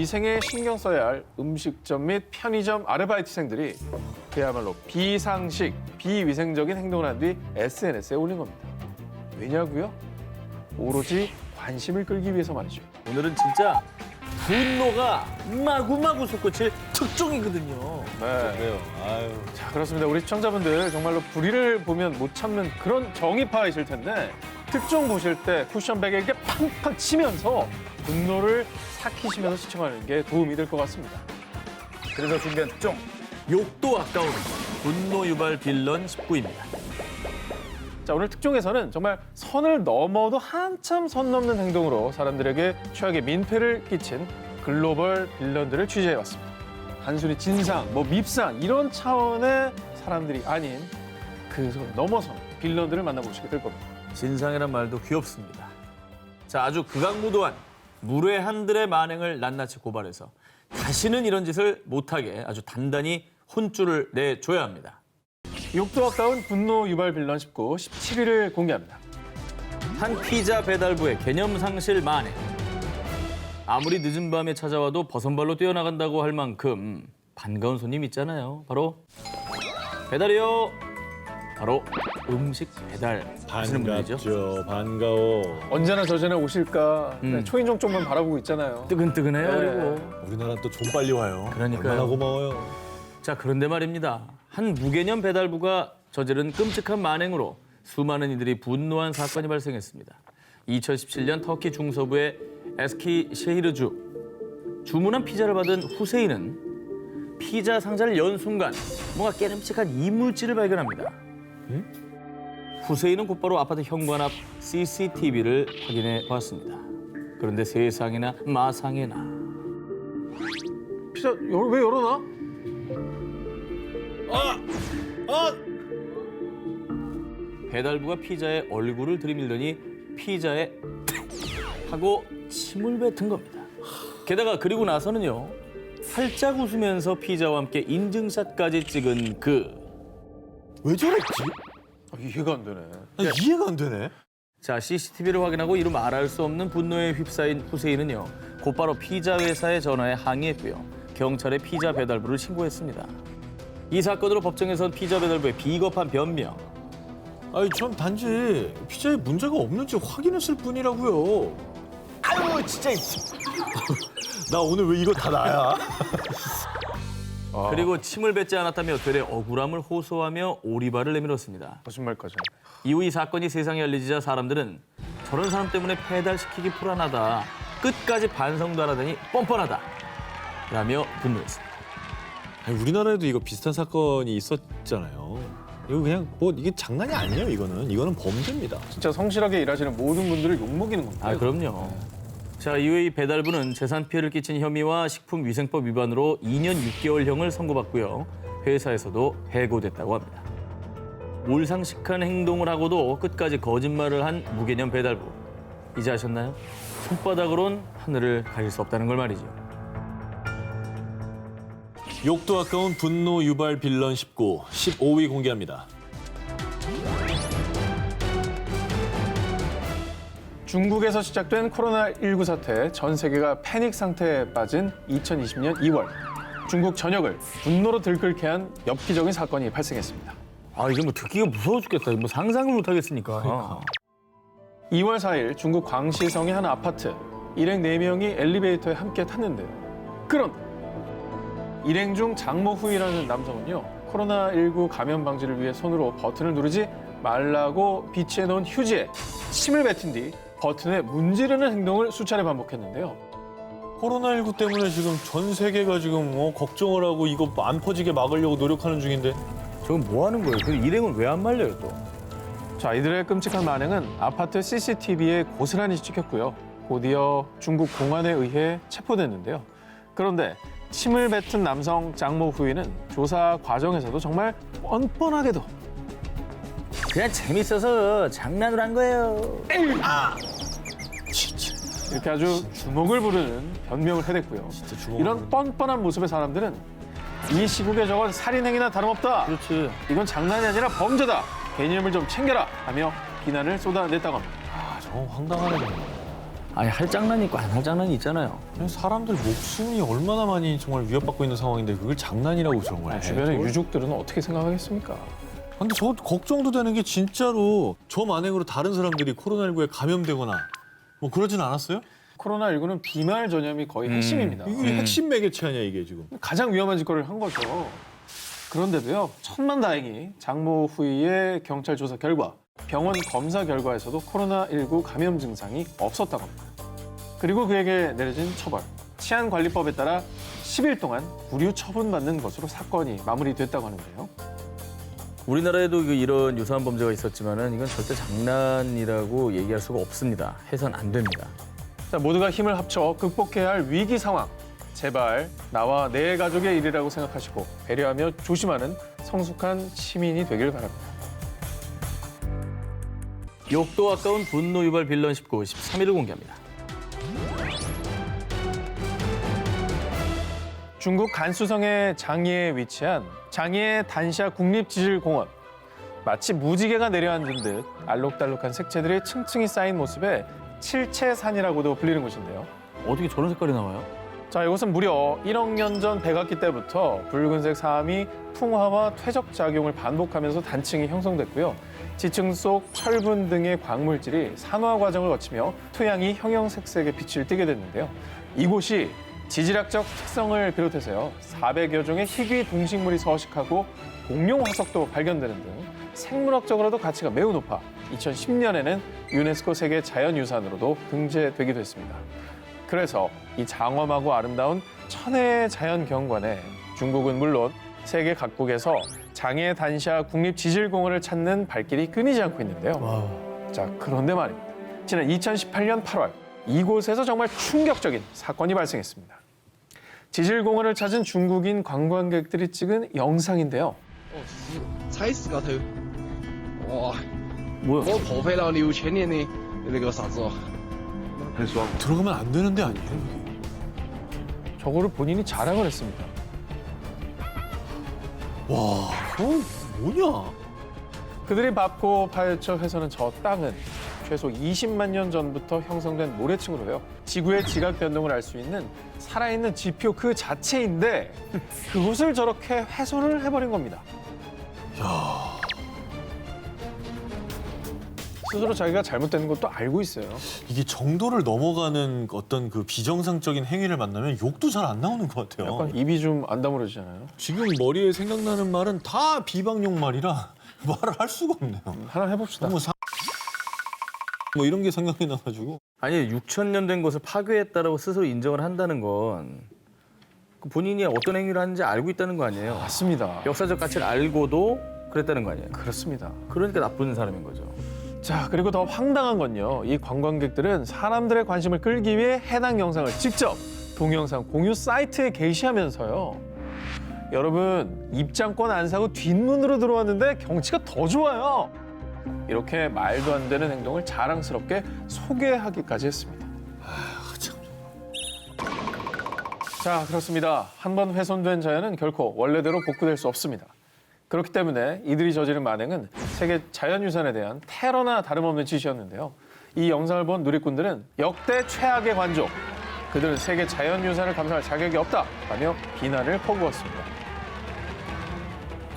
위생에 신경 써야 할 음식점 및 편의점 아르바이트생들이 그야말로 비상식, 비위생적인 행동을 한 뒤 SNS에 올린 겁니다. 왜냐고요? 오로지 관심을 끌기 위해서 말이죠. 오늘은 진짜 분노가 마구마구 솟구칠 특종이거든요. 네. 그래요. 아유. 자, 그렇습니다. 우리 시청자분들 정말로 불의를 보면 못 참는 그런 정의파이실 텐데 특종 보실 때 쿠션백에 이렇게 팡팡 치면서 분노를 삭히시면서 시청하는 게 도움이 될 것 같습니다. 그래서 준비한 특종. 욕도 아까운 분노 유발 빌런 19입니다. 자, 오늘 특종에서는 정말 선을 넘어도 한참 선 넘는 행동으로 사람들에게 최악의 민폐를 끼친 글로벌 빌런들을 취재해왔습니다. 단순히 진상, 밉상 이런 차원의 사람들이 아닌 그 선을 넘어선 빌런들을 만나보시게 될 겁니다. 진상이란 말도 귀엽습니다. 자, 아주 극악무도한 무례한들의 만행을 낱낱이 고발해서 다시는 이런 짓을 못하게 아주 단단히 혼쭐을 내줘야 합니다. 욕도 아까운 분노 유발 빌런 19, 17일을 공개합니다. 한 피자 배달부의 개념 상실 만행. 아무리 늦은 밤에 찾아와도 버선발로 뛰어나간다고 할 만큼 반가운 손님 있잖아요. 바로 배달이요. 바로 음식 배달 하시는 분들이죠. 반갑죠. 반가워. 언제나 저전에 오실까 초인종 쪽만 바라보고 있잖아요. 뜨근뜨근해요. 네. 그리고 우리나라 또 좀 빨리 와요. 그러니까요. 얼마나 고마워요. 자, 그런데 말입니다. 한 무개념 배달부가 저지른 끔찍한 만행으로 수많은 이들이 분노한 사건이 발생했습니다. 2017년 터키 중서부의 에스키셰히르주. 주문한 피자를 받은 후세인은 피자 상자를 연 순간 뭔가 깨름칙한 이물질을 발견합니다. 후세인은 곧바로 아파트 현관 앞 CCTV를 확인해 보았습니다. 그런데 세상에나 마상에나 피자 왜 열어놔? 배달부가 피자에 얼굴을 들이밀더니 피자에 하고 침을 뱉은 겁니다. 게다가 그리고 나서는요. 살짝 웃으면서 피자와 함께 인증샷까지 찍은 왜 저랬지? 이해가 안 되네. 이해가 안 되네. 자, CCTV를 확인하고 이루 말할 수 없는 분노에 휩싸인 후세인은요. 곧바로 피자 회사에 전화해 항의했고요. 경찰에 피자 배달부를 신고했습니다. 이 사건으로 법정에선 피자 배달부의 비겁한 변명. 아니, 전 단지 피자에 문제가 없는지 확인했을 뿐이라고요. 아유, 진짜. 나 오늘 왜 이거 다 나야? 그리고 침을 뱉지 않았다며 되레 억울함을 호소하며 오리발을 내밀었습니다. 거짓말까지. 이후 이 사건이 세상에 알려지자 사람들은 저런 사람 때문에 배달시키기 불안하다. 끝까지 반성도 안 하더니 뻔뻔하다. 라며 분노했습니다. 아니, 우리나라에도 이거 비슷한 사건이 있었잖아요. 이거 그냥 이게 장난이 아니에요, 이거는. 이거는 범죄입니다. 진짜 성실하게 일하시는 모든 분들을 욕먹이는 겁니다. 아, 그럼요. 자, 이후에 이 배달부는 재산 피해를 끼친 혐의와 식품위생법 위반으로 2년 6개월형을 선고받고요. 회사에서도 해고됐다고 합니다. 몰상식한 행동을 하고도 끝까지 거짓말을 한 무개념 배달부. 이제 아셨나요? 손바닥으론 하늘을 가릴 수 없다는 걸 말이죠. 욕도 아까운 분노 유발 빌런 19, 15위 공개합니다. 중국에서 시작된 코로나19 사태, 전 세계가 패닉 상태에 빠진 2020년 2월. 중국 전역을 분노로 들끓게 한 엽기적인 사건이 발생했습니다. 아, 이게 뭐 듣기가 무서워 죽겠다. 뭐 상상을 못 하겠으니까. 2월 4일 중국 광시성의 한 아파트. 일행 4명이 엘리베이터에 함께 탔는데요. 그런데 일행 중 장모 후이라는 남성은요. 코로나19 감염 방지를 위해 손으로 버튼을 누르지 말라고 비치해 놓은 휴지에 침을 뱉은 뒤 버튼에 문지르는 행동을 수차례 반복했는데요. 코로나19 때문에 지금 전 세계가 지금 걱정을 하고 이거 안 퍼지게 막으려고 노력하는 중인데. 저건 뭐 하는 거예요? 그 일행은 왜 안 말려요, 또? 자, 이들의 끔찍한 만행은 아파트 CCTV에 고스란히 찍혔고요. 곧이어 중국 공안에 의해 체포됐는데요. 그런데 침을 뱉은 남성 장모 후이는 조사 과정에서도 정말 뻔뻔하게도 그냥 재밌어서 장난을 한 거예요. 이렇게 아주 주목을 부르는 변명을 해댔고요. 이런 뻔뻔한 모습의 사람들은 이 시국에 저건 살인행위나 다름없다. 그렇지. 이건 장난이 아니라 범죄다. 개념을 좀 챙겨라 하며 비난을 쏟아냈다고 합니다. 아, 저거 황당하네. 정말. 아니 할 장난이 있고 안 할 장난이 있잖아요. 사람들 목숨이 얼마나 많이 정말 위협받고 있는 상황인데 그걸 장난이라고 정말. 주변의 유족들은 어떻게 생각하겠습니까? 근데 저 걱정도 되는 게 진짜로 저 만행으로 다른 사람들이 코로나19에 감염되거나 뭐 그러진 않았어요? 코로나19는 비말 전염이 거의 핵심입니다. 이게 핵심 매개체 아니야 이게 지금. 가장 위험한 짓거리를 한 거죠. 그런데도요, 천만다행히 장모 후이의 경찰 조사 결과, 병원 검사 결과에서도 코로나19 감염 증상이 없었다고 합니다. 그리고 그에게 내려진 처벌, 치안관리법에 따라 10일 동안 구류 처분받는 것으로 사건이 마무리됐다고 하는데요. 우리나라에도 이런 유사한 범죄가 있었지만은 이건 절대 장난이라고 얘기할 수가 없습니다. 해선 안 됩니다. 자, 모두가 힘을 합쳐 극복해야 할 위기 상황. 제발 나와 내 가족의 일이라고 생각하시고 배려하며 조심하는 성숙한 시민이 되길 바랍니다. 욕도 아까운 분노 유발 빌런 19, 13일을 공개합니다. 중국 간수성의 장이에 위치한 장이에 단샤 국립지질공원. 마치 무지개가 내려앉은 듯 알록달록한 색채들이 층층이 쌓인 모습에 칠채산이라고도 불리는 곳인데요. 어떻게 저런 색깔이 나와요? 자, 이곳은 무려 1억 년 전 백악기 때부터 붉은색 사암이 풍화와 퇴적 작용을 반복하면서 단층이 형성됐고요. 지층 속 철분 등의 광물질이 산화 과정을 거치며 토양이 형형색색의 빛을 띠게 됐는데요. 이곳이 지질학적 특성을 비롯해서요, 400여 종의 희귀 동식물이 서식하고 공룡 화석도 발견되는 등 생물학적으로도 가치가 매우 높아 2010년에는 유네스코 세계 자연유산으로도 등재되기도 했습니다. 그래서 이 장엄하고 아름다운 천혜의 자연 경관에 중국은 물론 세계 각국에서 장애 단샤 국립지질공원을 찾는 발길이 끊이지 않고 있는데요. 자, 그런데 말입니다. 지난 2018년 8월 이곳에서 정말 충격적인 사건이 발생했습니다. 지질공원을 찾은 중국인 관광객들이 찍은 영상인데요. 踩死个头！哇， 뭐야? 我破费了6000年的那个啥子哦，很爽。 들어가면 안 되는데 아니에요? 이게? 저거를 본인이 자랑을 했습니다. 와, 저 뭐냐? 그들이 밟고 파헤쳐 해서는 저 땅은 최소 20만 년 전부터 형성된 모래층으로요. 지구의 지각 변동을 알 수 있는 살아있는 지표 그 자체인데 그곳을 저렇게 훼손을 해버린 겁니다. 야, 스스로 자기가 잘못된 것도 알고 있어요. 이게 정도를 넘어가는 어떤 그 비정상적인 행위를 만나면 욕도 잘 안 나오는 것 같아요. 약간 입이 좀 안 다물어지잖아요. 지금 머리에 생각나는 말은 다 비방용 말이라 말을 할 수가 없네요. 하나 해봅시다. 너무 뭐 이런 게 생각이 나가지고. 아니 6,000년 된 것을 파괴했다라고 스스로 인정을 한다는 건 본인이 어떤 행위를 하는지 알고 있다는 거 아니에요? 맞습니다. 역사적 가치를 알고도 그랬다는 거 아니에요? 그렇습니다. 그러니까 나쁜 사람인 거죠. 자, 그리고 더 황당한 건요. 이 관광객들은 사람들의 관심을 끌기 위해 해당 영상을 직접 동영상 공유 사이트에 게시하면서요. 여러분, 입장권 안 사고 뒷문으로 들어왔는데 경치가 더 좋아요. 이렇게 말도 안 되는 행동을 자랑스럽게 소개하기까지 했습니다. 참. 자, 그렇습니다. 한 번 훼손된 자연은 결코 원래대로 복구될 수 없습니다. 그렇기 때문에 이들이 저지른 만행은 세계 자연유산에 대한 테러나 다름없는 짓이었는데요. 이 영상을 본 누리꾼들은 역대 최악의 관조, 그들은 세계 자연유산을 감상할 자격이 없다라며 비난을 퍼부었습니다.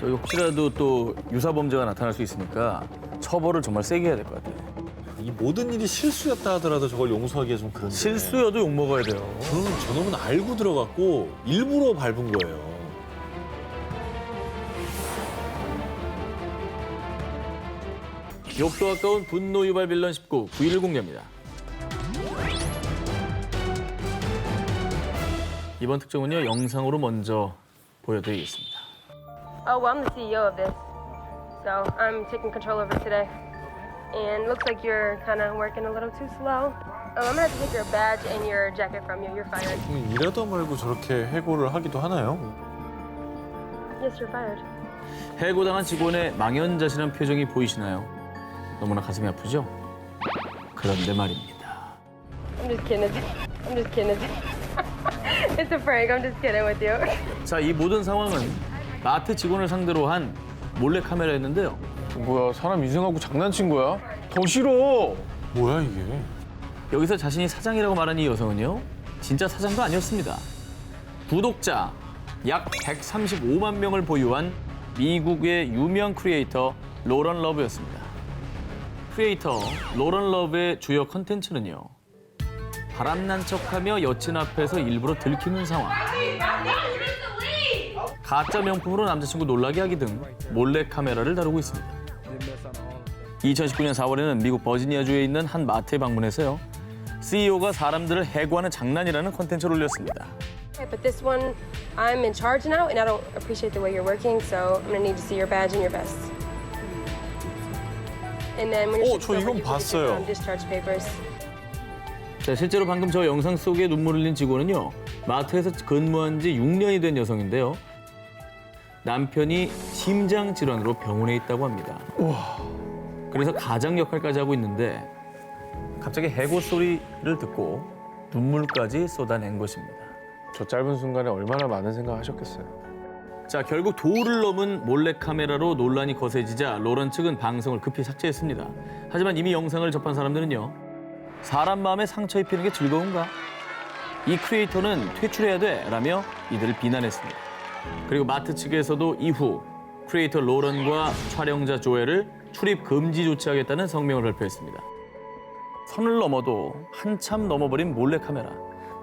저희 혹시라도 또 유사 범죄가 나타날 수 있으니까 처벌을 정말 세게 해야 될 것 같아요. 이 모든 일이 실수였다 하더라도 저걸 용서하기가 좀 그런데. 실수여도 욕 먹어야 돼요. 저놈은 알고 들어갔고 일부러 밟은 거예요. 욕도 아까운 분노 유발 빌런 19, 9일을 공개합니다. 이번 특종은요, 영상으로 먼저 보여드리겠습니다. Oh, well, I'm the CEO of this, so I'm taking control over today. And looks like you're kind of working a little too slow. Oh, I'm gonna have to take your badge and your jacket from you. You're fired. 일하다 말고 저렇게 해고를 하기도 하나요? Yes, you're fired. 해고당한 직원의 망연자실한 표정이 보이시나요? 너무나 가슴이 아프죠? 그런데 말입니다. I'm just kidding. I'm just kidding. It's a prank. I'm just kidding with you. 자, 이 모든 상황은 마트 직원을 상대로 한 몰래카메라였는데요. 뭐야, 사람 인생하고 장난친 거야? 더 싫어. 뭐야 이게? 여기서 자신이 사장이라고 말한 이 여성은요, 진짜 사장도 아니었습니다. 구독자 약 135만 명을 보유한 미국의 유명 크리에이터 로런 러브였습니다. 크리에이터 로런 러브의 주요 컨텐츠는요, 바람난 척하며 여친 앞에서 일부러 들키는 상황, 가짜 명품으로 남자친구 놀라게 하기 등 몰래 카메라를 다루고 있습니다. 2019년 4월에는 미국 버지니아주에 있는 한 마트에 방문해서요, CEO가 사람들을 해고하는 장난이라는 콘텐츠를 올렸습니다. But this one, I'm in charge now, and I don't appreciate the way you're working, so I'm gonna need to see your badge and your vest. And then when your 저 shift's over, 이건 you can get 봤어요. your discharge papers. 자, 실제로 방금 저 영상 속에 눈물 흘린 직원은요, 마트에서 근무한 지 6년이 된 여성인데요. 남편이 심장 질환으로 병원에 있다고 합니다. 그래서 가장 역할까지 하고 있는데 갑자기 해고 소리를 듣고 눈물까지 쏟아낸 것입니다. 저 짧은 순간에 얼마나 많은 생각하셨겠어요. 자, 결국 도를 넘은 몰래카메라로 논란이 거세지자 로런 측은 방송을 급히 삭제했습니다. 하지만 이미 영상을 접한 사람들은요, 사람 마음에 상처 입히는 게 즐거운가? 이 크리에이터는 퇴출해야 돼 라며 이들을 비난했습니다. 그리고 마트 측에서도 이후 크리에이터 로런과 촬영자 조엘을 출입 금지 조치하겠다는 성명을 발표했습니다. 선을 넘어도 한참 넘어버린 몰래카메라.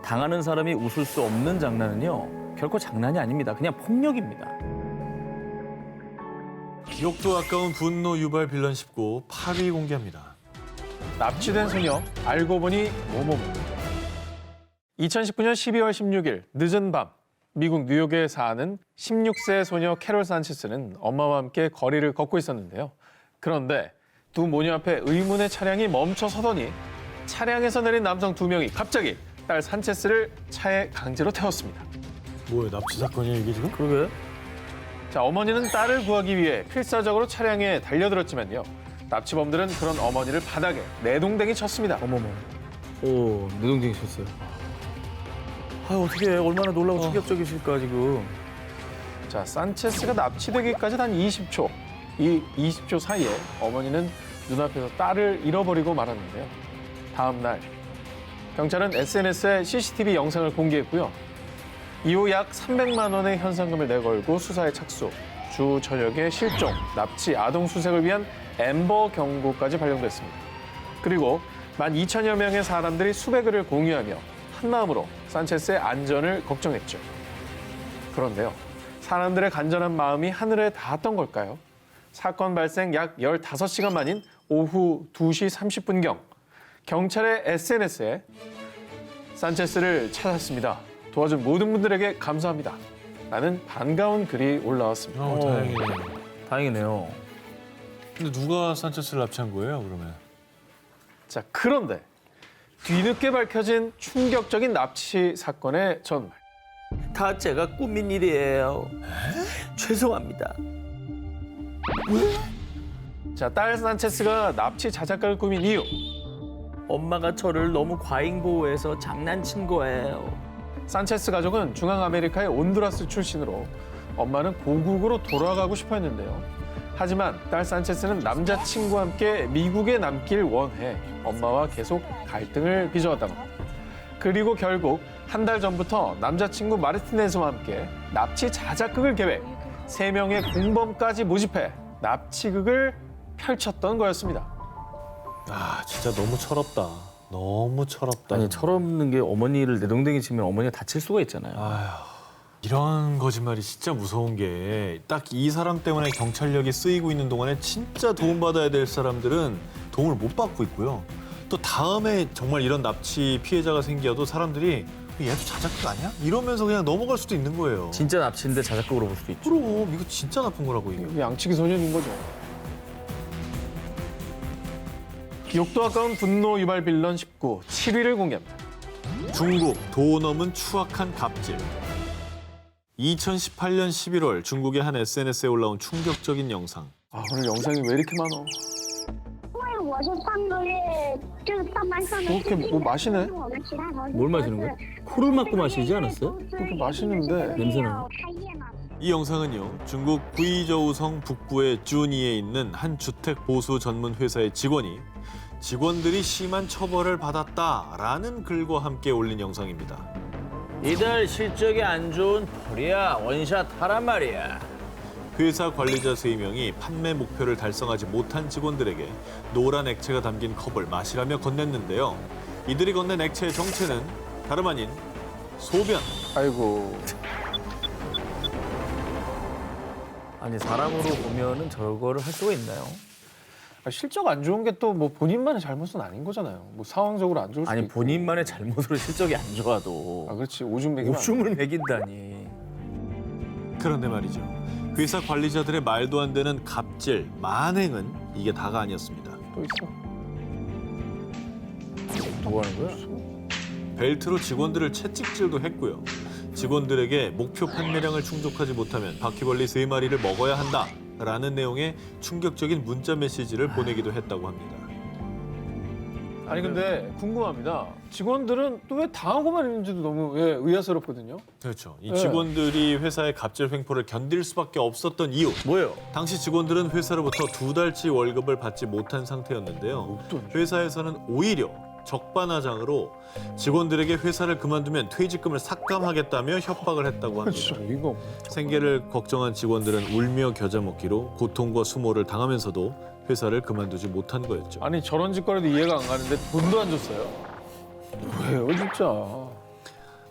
당하는 사람이 웃을 수 없는 장난은요, 결코 장난이 아닙니다. 그냥 폭력입니다. 기억도 아까운 분노 유발 빌런 19 8위 공개합니다. 납치된 소녀, 알고 보니 뭐뭐뭐. 2019년 12월 16일 늦은 밤, 미국 뉴욕에 사는 16세 소녀 캐롤 산체스는 엄마와 함께 거리를 걷고 있었는데요. 그런데 두 모녀 앞에 의문의 차량이 멈춰 서더니 차량에서 내린 남성 2명이 갑자기 딸 산체스를 차에 강제로 태웠습니다. 뭐예요, 납치 사건이야 이게 지금? 그러게. 자, 어머니는 딸을 구하기 위해 필사적으로 차량에 달려들었지만요. 납치범들은 그런 어머니를 바닥에 내동댕이 쳤습니다. 어머머. 오, 내동댕이 쳤어요. 아, 어떻게 얼마나 놀라고 충격적이실까 지금. 자, 산체스가 납치되기까지 단 20초. 이 20초 사이에 어머니는 눈앞에서 딸을 잃어버리고 말았는데요. 다음 날 경찰은 SNS에 CCTV 영상을 공개했고요. 이후 약 300만 원의 현상금을 내걸고 수사에 착수. 주 저녁에 실종, 납치, 아동 수색을 위한 앰버 경고까지 발령됐습니다. 그리고 12,000여 명의 사람들이 수배글을 공유하며 한마음으로 산체스의 안전을 걱정했죠. 그런데요, 사람들의 간절한 마음이 하늘에 닿았던 걸까요? 사건 발생 약 15시간 만인 오후 2시 30분경 경찰의 SNS에 산체스를 찾았습니다. 도와준 모든 분들에게 감사합니다. 라는 반가운 글이 올라왔습니다. 다행이네. 다행이네요. 근데 누가 산체스를 납치한 거예요, 그러면? 자, 그런데 뒤늦게 밝혀진 충격적인 납치 사건의 전말. 다 제가 꾸민 일이에요. 죄송합니다. 자, 딸 산체스가 납치 자작가를 꾸민 이유. 엄마가 저를 너무 과잉 보호해서 장난친 거예요. 산체스 가족은 중앙아메리카의 온두라스 출신으로 엄마는 고국으로 돌아가고 싶어 했는데요. 하지만 딸 산체스는 남자친구와 함께 미국에 남길 원해 엄마와 계속 갈등을 빚어왔다고 합니다. 그리고 결국 한 달 전부터 남자친구 마르티네즈와 함께 납치 자작극을 계획, 3명의 공범까지 모집해 납치극을 펼쳤던 거였습니다. 아, 진짜 너무 철없다. 너무 철없다. 아니, 철없는 게 어머니를 내동댕이 치면 어머니가 다칠 수가 있잖아요. 이런 거짓말이 진짜 무서운 게 딱 이 사람 때문에 경찰력이 쓰이고 있는 동안에 진짜 도움받아야 될 사람들은 도움을 못 받고 있고요. 또 다음에 정말 이런 납치 피해자가 생겨도 사람들이 얘도 자작극 아니야? 이러면서 그냥 넘어갈 수도 있는 거예요. 진짜 납치인데 자작극으로 볼 수도 있죠. 그럼 이거 진짜 나쁜 거라고 이게. 양치기 소년인 거죠. 욕도 아까운 분노 유발 빌런 19, 7위를 공개합니다. 중국 도 넘은 추악한 갑질. 2018년 11월 중국의 한 SNS에 올라온 충격적인 영상. 아, 오늘 영상이 왜 이렇게 많아? 因为我是上个月就是上班上的 이렇게 뭐 마시네? 我们其他同事 뭘 마시는 거야? 코를 막고 마시지 않았어요? 그렇게 마시는데 냄새나. 开业嘛。 이 영상은요, 중국 구이저우성 북부의 쭈니에 있는 한 주택 보수 전문 회사의 직원이 직원들이 심한 처벌을 받았다라는 글과 함께 올린 영상입니다. 이달 실적이 안 좋은 펄이야. 원샷 하란 말이야. 회사 관리자 3명이 판매 목표를 달성하지 못한 직원들에게 노란 액체가 담긴 컵을 마시라며 건넸는데요. 이들이 건넨 액체의 정체는 다름 아닌 소변. 아이고. 아니 사람으로 보면은 저거를 할 수가 있나요? 실적 안 좋은 게 또 뭐 본인만의 잘못은 아닌 거잖아요. 뭐 상황적으로 안 좋을 수도 아니 있고. 본인만의 잘못으로 실적이 안 좋아도 아 그렇지. 오줌 먹이면 안 오줌을 먹인다니. 그런데 말이죠. 회사 관리자들의 말도 안 되는 갑질, 만행은 이게 다가 아니었습니다. 돼. 또 있어. 뭐 하는 거야? 벨트로 직원들을 채찍질도 했고요. 직원들에게 목표 판매량을 충족하지 못하면 바퀴벌레 3마리를 먹어야 한다라는 내용의 충격적인 문자 메시지를 보내기도 했다고 합니다. 아니 근데 궁금합니다. 직원들은 또 왜 당하고만 있는지도 너무 의아스럽거든요. 그렇죠. 이 네. 직원들이 회사의 갑질 횡포를 견딜 수밖에 없었던 이유. 뭐예요? 당시 직원들은 회사로부터 2달치 월급을 받지 못한 상태였는데요. 회사에서는 오히려 적반하장으로 직원들에게 회사를 그만두면 퇴직금을 삭감하겠다며 협박을 했다고 진짜 합니다. 이거 생계를 걱정한 직원들은 울며 겨자 먹기로 고통과 수모를 당하면서도 회사를 그만두지 못한 거였죠. 아니 저런 짓거리도 이해가 안 가는데 돈도 안 줬어요. 왜요 진짜?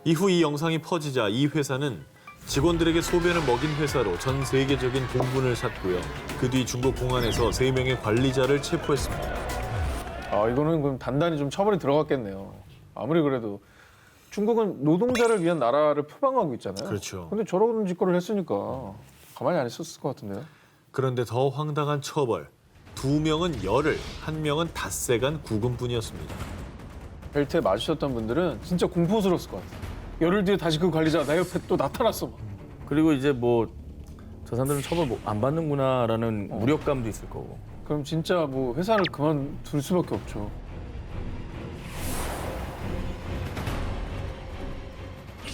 이후 이 영상이 퍼지자 이 회사는 직원들에게 소변을 먹인 회사로 전 세계적인 공분을 샀고요. 그 뒤 중국 공안에서 3명의 관리자를 체포했습니다. 아 이거는 그럼 단단히 좀 처벌이 들어갔겠네요. 아무리 그래도 중국은 노동자를 위한 나라를 표방하고 있잖아요. 그렇죠. 근데 저런 짓거리를 했으니까 가만히 안 있었을 것 같은데요. 그런데 더 황당한 처벌. 2명은 열흘, 1명은 닷새간 구금뿐이었습니다. 벨트에 맞으셨던 분들은 진짜 공포스러웠을 것 같아요. 열흘 뒤에 다시 그 관리자가 내 옆에 또 나타났어. 막. 그리고 이제 뭐 저 사람들은 처벌 안 받는구나라는 무력감도 있을 거고. 그럼 진짜 뭐 회사를 그만둘 수밖에 없죠.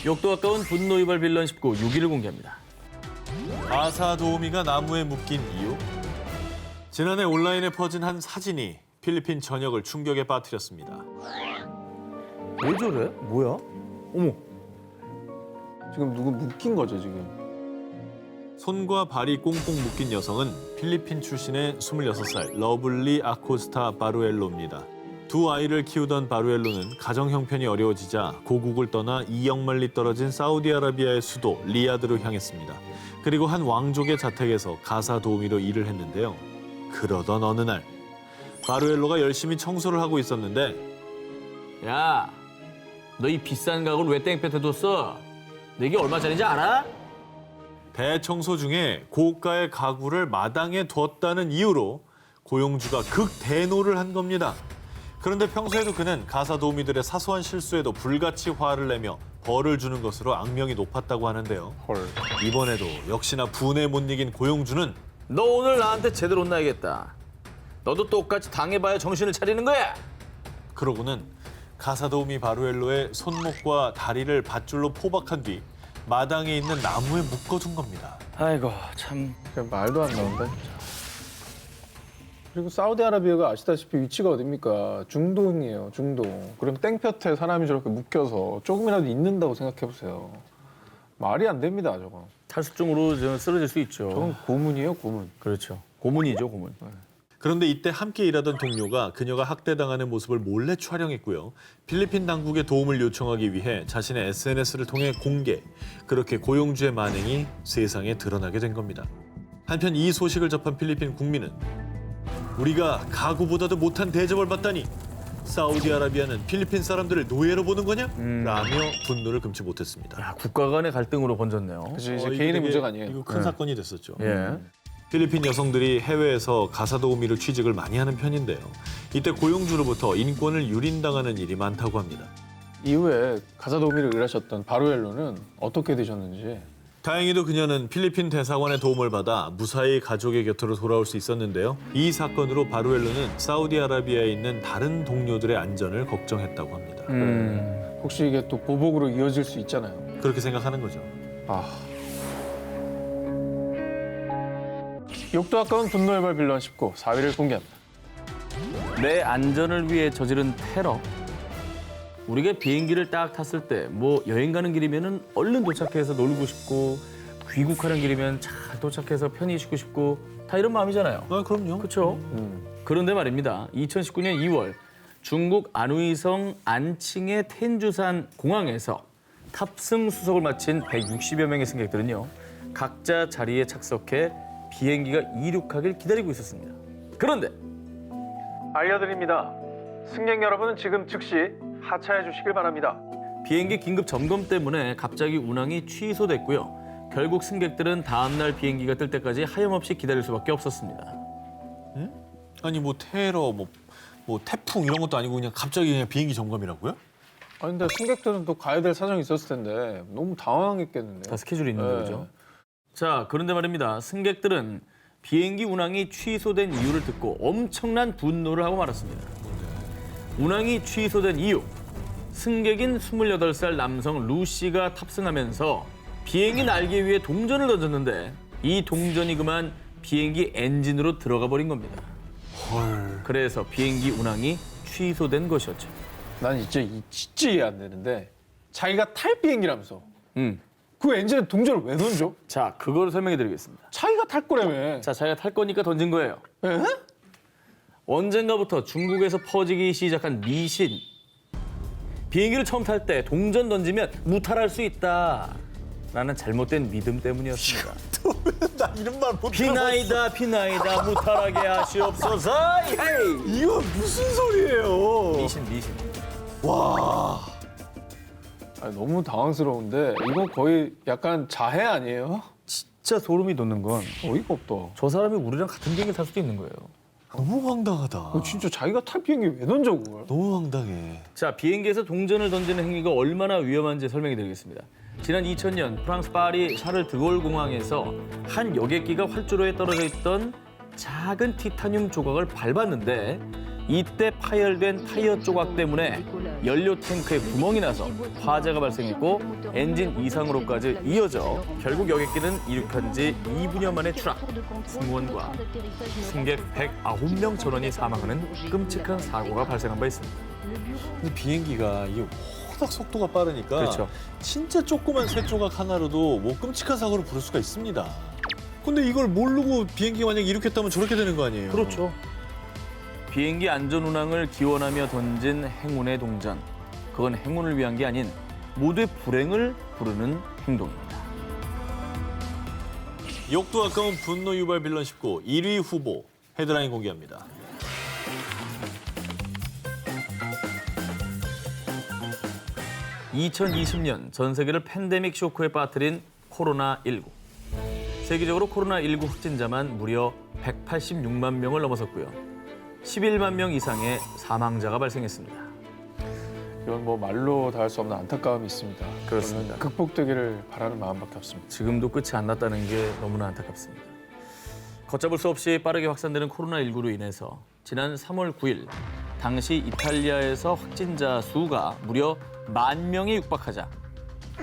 욕도 아까운 분노 유발 빌런 19 6위를 공개합니다. 가사 도우미가 나무에 묶인 이유? 지난해 온라인에 퍼진 한 사진이 필리핀 전역을 충격에 빠뜨렸습니다. 왜 저래? 뭐야? 어머. 지금 누구 묶인 거죠 지금. 손과 발이 꽁꽁 묶인 여성은 필리핀 출신의 26살 러블리 아코스타 바루엘로입니다. 두 아이를 키우던 바루엘로는 가정 형편이 어려워지자 고국을 떠나 2억 마리 떨어진 사우디아라비아의 수도 리야드로 향했습니다. 그리고 한 왕족의 자택에서 가사 도우미로 일을 했는데요. 그러던 어느 날 바루엘로가 열심히 청소를 하고 있었는데 야, 너 이 비싼 가구를 왜 땡볕에 뒀어? 너 이게 얼마짜리인지 알아? 대청소 중에 고가의 가구를 마당에 두었다는 이유로 고용주가 극대노를 한 겁니다. 그런데 평소에도 그는 가사 도우미들의 사소한 실수에도 불같이 화를 내며 벌을 주는 것으로 악명이 높았다고 하는데요. 헐. 이번에도 역시나 분에 못 이긴 고용주는 너 오늘 나한테 제대로 혼나야겠다. 너도 똑같이 당해봐야 정신을 차리는 거야. 그러고는 가사 도우미 바루엘로의 손목과 다리를 밧줄로 포박한 뒤 마당에 있는 나무에 묶어둔 겁니다. 아이고 참. 그냥 말도 안 나온다 진짜. 그리고 사우디아라비아가 아시다시피 위치가 어딥니까? 중동이에요, 중동. 그럼 땡볕에 사람이 저렇게 묶여서 조금이라도 있는다고 생각해보세요. 말이 안 됩니다, 저건. 탈수증으로 저 쓰러질 수 있죠. 저건 고문이에요, 고문. 그렇죠. 고문이죠, 고문. 그런데 이때 함께 일하던 동료가 그녀가 학대당하는 모습을 몰래 촬영했고요. 필리핀 당국에 도움을 요청하기 위해 자신의 SNS를 통해 공개. 그렇게 고용주의 만행이 세상에 드러나게 된 겁니다. 한편 이 소식을 접한 필리핀 국민은 우리가 가구보다도 못한 대접을 받다니 사우디아라비아는 필리핀 사람들을 노예로 보는 거냐? 라며 분노를 금치 못했습니다. 야, 국가 간의 갈등으로 번졌네요. 그치, 이제 이거 개인의 되게- 문제가 아니에요. 이거 큰 사건이 됐었죠. 예. 필리핀 여성들이 해외에서 가사 도우미로 취직을 많이 하는 편인데요. 이때 고용주로부터 인권을 유린당하는 일이 많다고 합니다. 이후에 가사 도우미를 일하셨던 바루엘로는 어떻게 되셨는지. 다행히도 그녀는 필리핀 대사관의 도움을 받아 무사히 가족의 곁으로 돌아올 수 있었는데요. 이 사건으로 바루엘로는 사우디아라비아에 있는 다른 동료들의 안전을 걱정했다고 합니다. 혹시 이게 또 보복으로 이어질 수 있잖아요. 그렇게 생각하는 거죠. 아. 욕도 아까운 분노의 발 빌런 19 4위를 공개합니다. 내 안전을 위해 저지른 테러. 우리가 비행기를 딱 탔을 때 뭐 여행 가는 길이면은 얼른 도착해서 놀고 싶고 귀국하는 길이면 잘 도착해서 편히 쉬고 싶고 다 이런 마음이잖아요. 아, 그럼요. 그렇죠? 그런데 말입니다. 2019년 2월 중국 안후이성 안칭의 텐주산 공항에서 탑승 수속을 마친 160여 명의 승객들은요. 각자 자리에 착석해 비행기가 이륙하길 기다리고 있었습니다. 그런데 알려드립니다. 승객 여러분은 지금 즉시 하차해 주시길 바랍니다. 비행기 긴급 점검 때문에 갑자기 운항이 취소됐고요. 결국 승객들은 다음 날 비행기가 뜰 때까지 하염없이 기다릴 수밖에 없었습니다. 아니 뭐 테러, 뭐 태풍 이런 것도 아니고 그냥 갑자기 그냥 비행기 점검이라고요? 아 근데 승객들은 또 가야 될 사정이 있었을 텐데 너무 당황했겠는데요. 다 스케줄이 있는 네. 거죠. 자, 그런데 말입니다. 승객들은 비행기 운항이 취소된 이유를 듣고 엄청난 분노를 하고 말았습니다. 운항이 취소된 이유. 승객인 28살 남성 루 씨가 탑승하면서 비행기 날개 위에 동전을 던졌는데 이 동전이 그만 비행기 엔진으로 들어가 버린 겁니다. 헐. 그래서 비행기 운항이 취소된 것이었죠. 난 진짜 이해 안 되는데 자기가 탈 비행기라면서 그 엔진에 동전을 왜 던져? 자, 그걸 설명해 드리겠습니다. 자기가 탈 거라며. 자, 자기가 탈 거니까 던진 거예요. 에? 언젠가부터 중국에서 퍼지기 시작한 미신. 비행기를 처음 탈 때 동전 던지면 무탈할 수 있다. 라는 잘못된 믿음 때문이었습니다. 나 이런 말 못 들어봤어. 비나이다 비나이다 무탈하게 하시옵소서. 헤이. 이거 무슨 소리예요? 미신. 와. 아니, 너무 당황스러운데 이건 거의 약간 자해 아니에요? 진짜 소름이 돋는 건 저 어이가 없다. 사람이 우리랑 같은 비행기 탈 수도 있는 거예요. 너무 황당하다. 진짜 자기가 탈 비행기 왜 던져 그걸? 너무 황당해. 자, 비행기에서 동전을 던지는 행위가 얼마나 위험한지 설명해 드리겠습니다. 지난 2000년 프랑스 파리 샤를 드골 공항에서 한 여객기가 활주로에 떨어져 있던 작은 티타늄 조각을 밟았는데 이때 파열된 타이어 조각 때문에 연료 탱크에 구멍이 나서 화재가 발생했고 엔진 이상으로까지 이어져 결국 여객기는 이륙한 지 2분여 만에 추락. 승무원과 승객 109명 전원이 사망하는 끔찍한 사고가 발생한 바 있습니다. 근데 비행기가 이게 워낙 속도가 빠르니까 그렇죠. 진짜 조그만 새 조각 하나로도 뭐 끔찍한 사고를 부를 수가 있습니다. 근데 이걸 모르고 비행기가 만약 이륙했다면 저렇게 되는 거 아니에요? 그렇죠. 비행기 안전 운항을 기원하며 던진 행운의 동전. 그건 행운을 위한 게 아닌 모두의 불행을 부르는 행동입니다. 욕도 아까운 분노 유발 빌런 19 1위 후보 헤드라인 공개합니다. (2020년) 전 세계를 팬데믹 쇼크에 빠뜨린 코로나19. 세계적으로 코로나19 확진자만 무려 186만 명을 넘어섰고요. 11만 명 이상의 사망자가 발생했습니다. 이건 뭐 말로 다 할 수 없는 안타까움이 있습니다. 그렇습니다. 저는 극복되기를 바라는 마음밖에 없습니다. 지금도 끝이 안 났다는 게 너무나 안타깝습니다. 걷잡을 수 없이 빠르게 확산되는 코로나19로 인해서 지난 3월 9일 당시 이탈리아에서 확진자 수가 무려 10,000명에 육박하자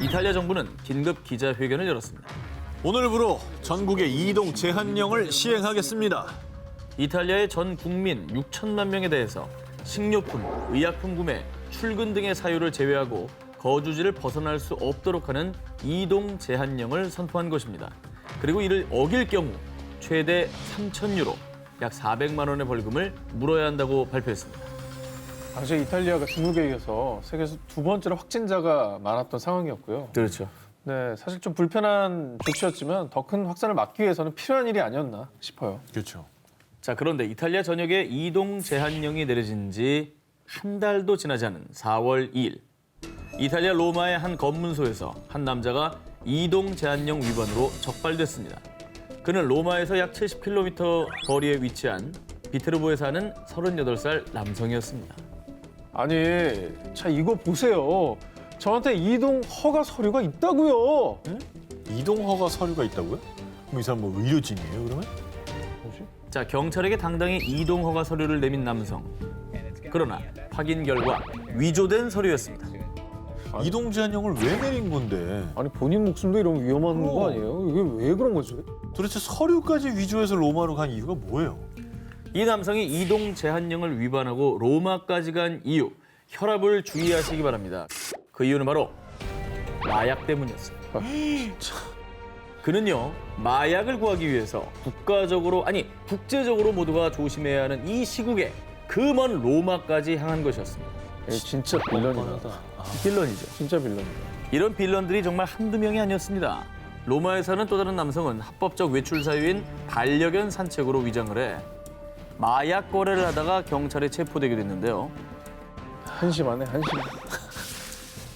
이탈리아 정부는 긴급 기자회견을 열었습니다. 오늘부로 전국에 이동 제한령을 시행하겠습니다. 이탈리아의 전 국민 6천만 명에 대해서 식료품, 의약품 구매, 출근 등의 사유를 제외하고 거주지를 벗어날 수 없도록 하는 이동 제한령을 선포한 것입니다. 그리고 이를 어길 경우 최대 3,000유로, 약 400만 원의 벌금을 물어야 한다고 발표했습니다. 당시 이탈리아가 중국에 이어서 세계에서 두 번째로 확진자가 많았던 상황이었고요. 그렇죠. 네, 사실 좀 불편한 조치였지만 더 큰 확산을 막기 위해서는 필요한 일이 아니었나 싶어요. 그렇죠. 자, 그런데 이탈리아 전역에 이동 제한령이 내려진 지 한 달도 지나지 않은 4월 2일. 이탈리아 로마의 한 검문소에서 한 남자가 이동 제한령 위반으로 적발됐습니다. 그는 로마에서 약 70km 거리에 위치한 비테르보에 사는 38살 남성이었습니다. 아니, 자 이거 보세요. 저한테 이동 허가 서류가 있다고요. 이동 허가 서류가 있다고요? 그럼 이 사람 뭐 의료진이에요, 그러면? 뭐지? 자, 경찰에게 당당히 이동 허가 서류를 내민 남성. 그러나 확인 결과 위조된 서류였습니다. 이동 제한령을 왜 내린 건데? 아니 본인 목숨도 이런 위험한 거 아니에요? 이게 왜 그런 거지? 도대체 서류까지 위조해서 로마로 간 이유가 뭐예요? 이 남성이 이동 제한령을 위반하고 로마까지 간 이유, 혈압을 주의하시기 바랍니다. 그 이유는 바로 마약 때문이었습니다. 그는요, 마약을 구하기 위해서 국제적으로 모두가 조심해야 하는 이 시국에 그 먼 로마까지 향한 것이었습니다. 진짜 빌런이다. 빌런이죠. 진짜 빌런이다. 이런 빌런들이 정말 한두 명이 아니었습니다. 로마에 사는 또 다른 남성은 합법적 외출 사유인 반려견 산책으로 위장을 해 마약 거래를 하다가 경찰에 체포되게 됐는데요. 한심하네, 한심.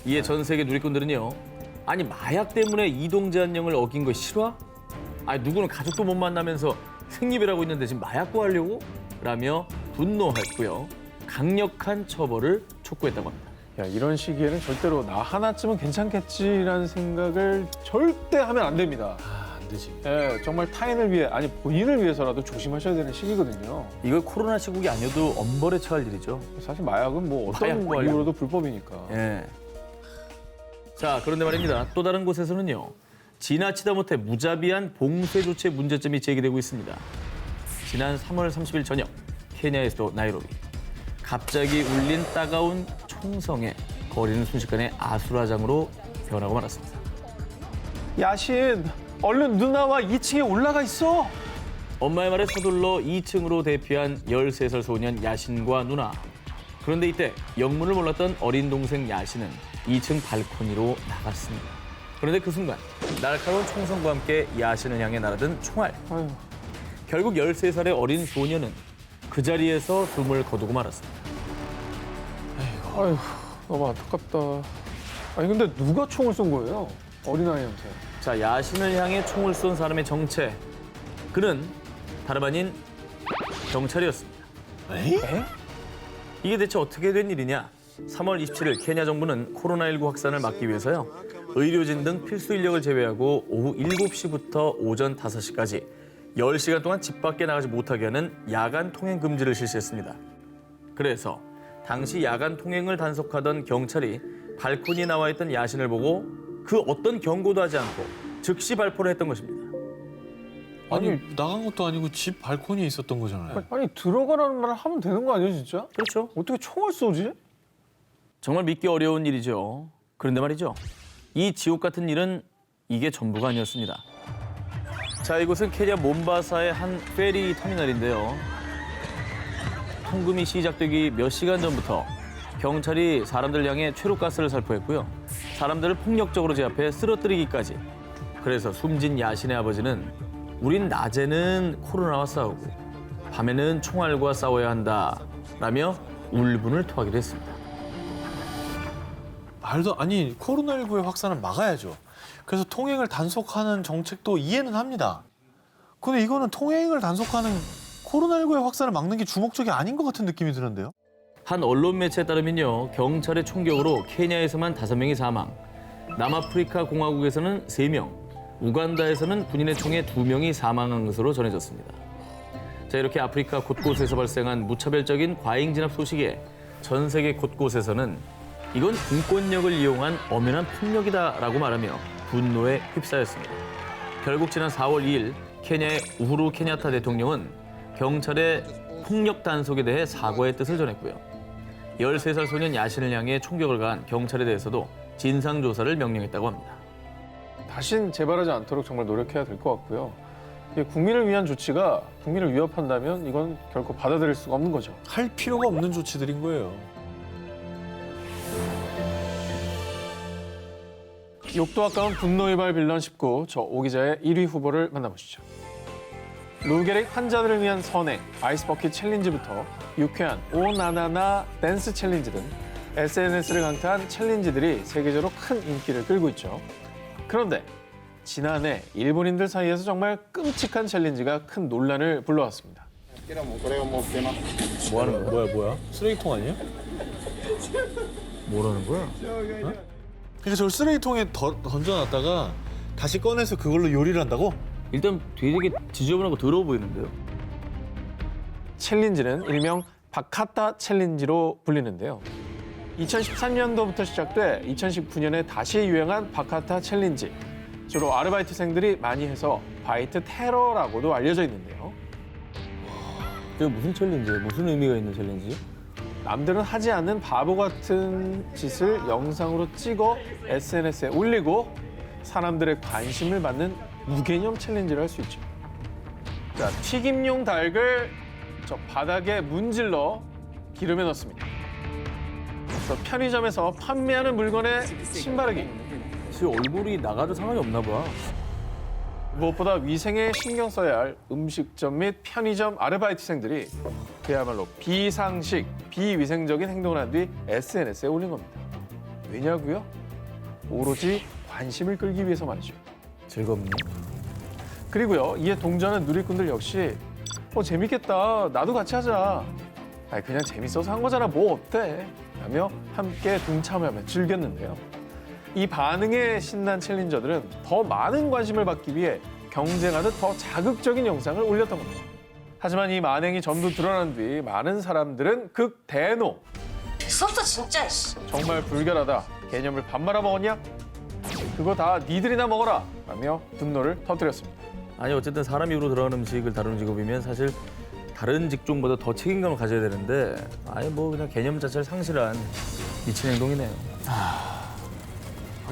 이에 전 세계 누리꾼들은요. 아니 마약 때문에 이동 제한령을 어긴 거 싫어? 아니 누구는 가족도 못 만나면서 생리배를 하고 있는데 지금 마약 구하려고? 라며 분노했고요. 강력한 처벌을 촉구했다고 합니다. 야, 이런 시기에는 절대로 나 하나쯤은 괜찮겠지라는 생각을 절대 하면 안 됩니다. 안 되지. 예, 정말 타인을 위해, 아니 본인을 위해서라도 조심하셔야 되는 시기거든요. 이걸 코로나 시국이 아니어도 엄벌에 처할 일이죠. 사실 마약은 뭐 어떤 마약 구하려고. 이유로도 불법이니까. 예. 자, 그런데 말입니다. 또 다른 곳에서는요. 지나치다 못해 무자비한 봉쇄 조치의 문제점이 제기되고 있습니다. 지난 3월 30일 저녁 케냐의 수도 나이로비. 갑자기 울린 따가운 총성에 거리는 순식간에 아수라장으로 변하고 말았습니다. 야신, 얼른 누나와 2층에 올라가 있어. 엄마의 말에 서둘러 2층으로 대피한 13살 소년 야신과 누나. 그런데 이때 영문을 몰랐던 어린 동생 야신은 2층 발코니로 나갔습니다. 그런데 그 순간 날카로운 총성과 함께 야신을 향해 날아든 총알. 아유, 결국 13살의 어린 소년은 그 자리에서 숨을 거두고 말았습니다. 아유, 너무 안타깝다. 아니 근데 누가 총을 쏜 거예요? 어린아이한테. 자, 야신을 향해 총을 쏜 사람의 정체. 그는 다름 아닌 경찰이었습니다. 이게 대체 어떻게 된 일이냐? 3월 27일 케냐 정부는 코로나19 확산을 막기 위해서요. 의료진 등 필수 인력을 제외하고 오후 7시부터 오전 5시까지 10시간 동안 집 밖에 나가지 못하게 하는 야간 통행 금지를 실시했습니다. 그래서 당시 야간 통행을 단속하던 경찰이 발코니에 나와 있던 야신을 보고 그 어떤 경고도 하지 않고 즉시 발포를 했던 것입니다. 아니 나간 것도 아니고 집 발코니에 있었던 거잖아요. 아니 들어가라는 말을 하면 되는 거 아니에요, 진짜? 그렇죠. 어떻게 총을 쏘지? 정말 믿기 어려운 일이죠. 그런데 말이죠. 이 지옥 같은 일은 이게 전부가 아니었습니다. 자, 이곳은 케냐 몬바사의 한 페리 터미널인데요. 통금이 시작되기 몇 시간 전부터 경찰이 사람들을 향해 최루가스를 살포했고요. 사람들을 폭력적으로 제압해 쓰러뜨리기까지. 그래서 숨진 야신의 아버지는 우린 낮에는 코로나와 싸우고 밤에는 총알과 싸워야 한다라며 울분을 토하기도 했습니다. 말도 아니 코로나19의 확산을 막아야죠. 그래서 통행을 단속하는 정책도 이해는 합니다. 근데 이거는 통행을 단속하는 코로나19의 확산을 막는 게 주목적이 아닌 것 같은 느낌이 드는데요. 한 언론 매체에 따르면요. 경찰의 총격으로 케냐에서만 5명이 사망, 남아프리카 공화국에서는 3명, 우간다에서는 군인의 총에 2명이 사망한 것으로 전해졌습니다. 자, 이렇게 아프리카 곳곳에서 발생한 무차별적인 과잉 진압 소식에 전 세계 곳곳에서는 이건 공권력을 이용한 엄연한 폭력이다라고 말하며 분노에 휩싸였습니다. 결국 지난 4월 2일 케냐의 우후루 케냐타 대통령은 경찰의 폭력 단속에 대해 사과의 뜻을 전했고요. 13살 소년 야신을 향해 총격을 가한 경찰에 대해서도 진상조사를 명령했다고 합니다. 다신 재발하지 않도록 정말 노력해야 될 것 같고요. 이게 국민을 위한 조치가 국민을 위협한다면 이건 결코 받아들일 수가 없는 거죠. 할 필요가 없는 조치들인 거예요. 욕도 아까운 분노유발 빌런 19, 저 오 기자의 1위 후보를 만나보시죠. 루게릭 환자들을 위한 선행, 아이스버킷 챌린지부터 유쾌한 오나나나 댄스 챌린지 등 SNS를 강타한 챌린지들이 세계적으로 큰 인기를 끌고 있죠. 그런데 지난해 일본인들 사이에서 정말 끔찍한 챌린지가 큰 논란을 불러왔습니다. 뭐 하는 거야? 뭐야? 쓰레기통 아니에요? 뭐라는 거야? 그러니까 저걸 쓰레기통에 던져놨다가 다시 꺼내서 그걸로 요리를 한다고? 일단 되게 지저분하고 더러워 보이는데요. 챌린지는 일명 바카타 챌린지로 불리는데요. 2013년도부터 시작돼 2019년에 다시 유행한 바카타 챌린지. 주로 아르바이트생들이 많이 해서 바이트 테러라고도 알려져 있는데요. 저 무슨 챌린지예요? 무슨 의미가 있는 챌린지? 남들은 하지 않는 바보 같은 짓을 영상으로 찍어 SNS에 올리고 사람들의 관심을 받는 무개념 챌린지를 할 수 있죠. 자, 튀김용 닭을 저 바닥에 문질러 기름에 넣습니다. 그래서 편의점에서 판매하는 물건에 침 바르기. 지 얼굴이 나가도 상관이 없나 봐. 무엇보다 위생에 신경 써야 할 음식점 및 편의점 아르바이트생들이 그야말로 비상식, 비위생적인 행동을 한 뒤 SNS에 올린 겁니다. 왜냐고요? 오로지 관심을 끌기 위해서 말이죠. 즐겁네. 그리고요, 이에 동조하는 누리꾼들 역시 재밌겠다, 나도 같이 하자. 아니, 그냥 재밌어서 한 거잖아, 뭐 어때? 라며 함께 동참하며 즐겼는데요. 이 반응에 신난 챌린저들은 더 많은 관심을 받기 위해 경쟁하듯 더 자극적인 영상을 올렸던 겁니다. 하지만 이 만행이 전부 드러난 뒤 많은 사람들은 극대노. 무섭다 진짜. 정말 불결하다. 개념을 밥 말아 먹었냐? 그거 다 니들이나 먹어라. 라며 분노를 터뜨렸습니다. 아니 어쨌든 사람 입으로 들어가는 음식을 다루는 직업이면 사실 다른 직종보다 더 책임감을 가져야 되는데 아예 뭐 그냥 개념 자체를 상실한 미친 행동이네요.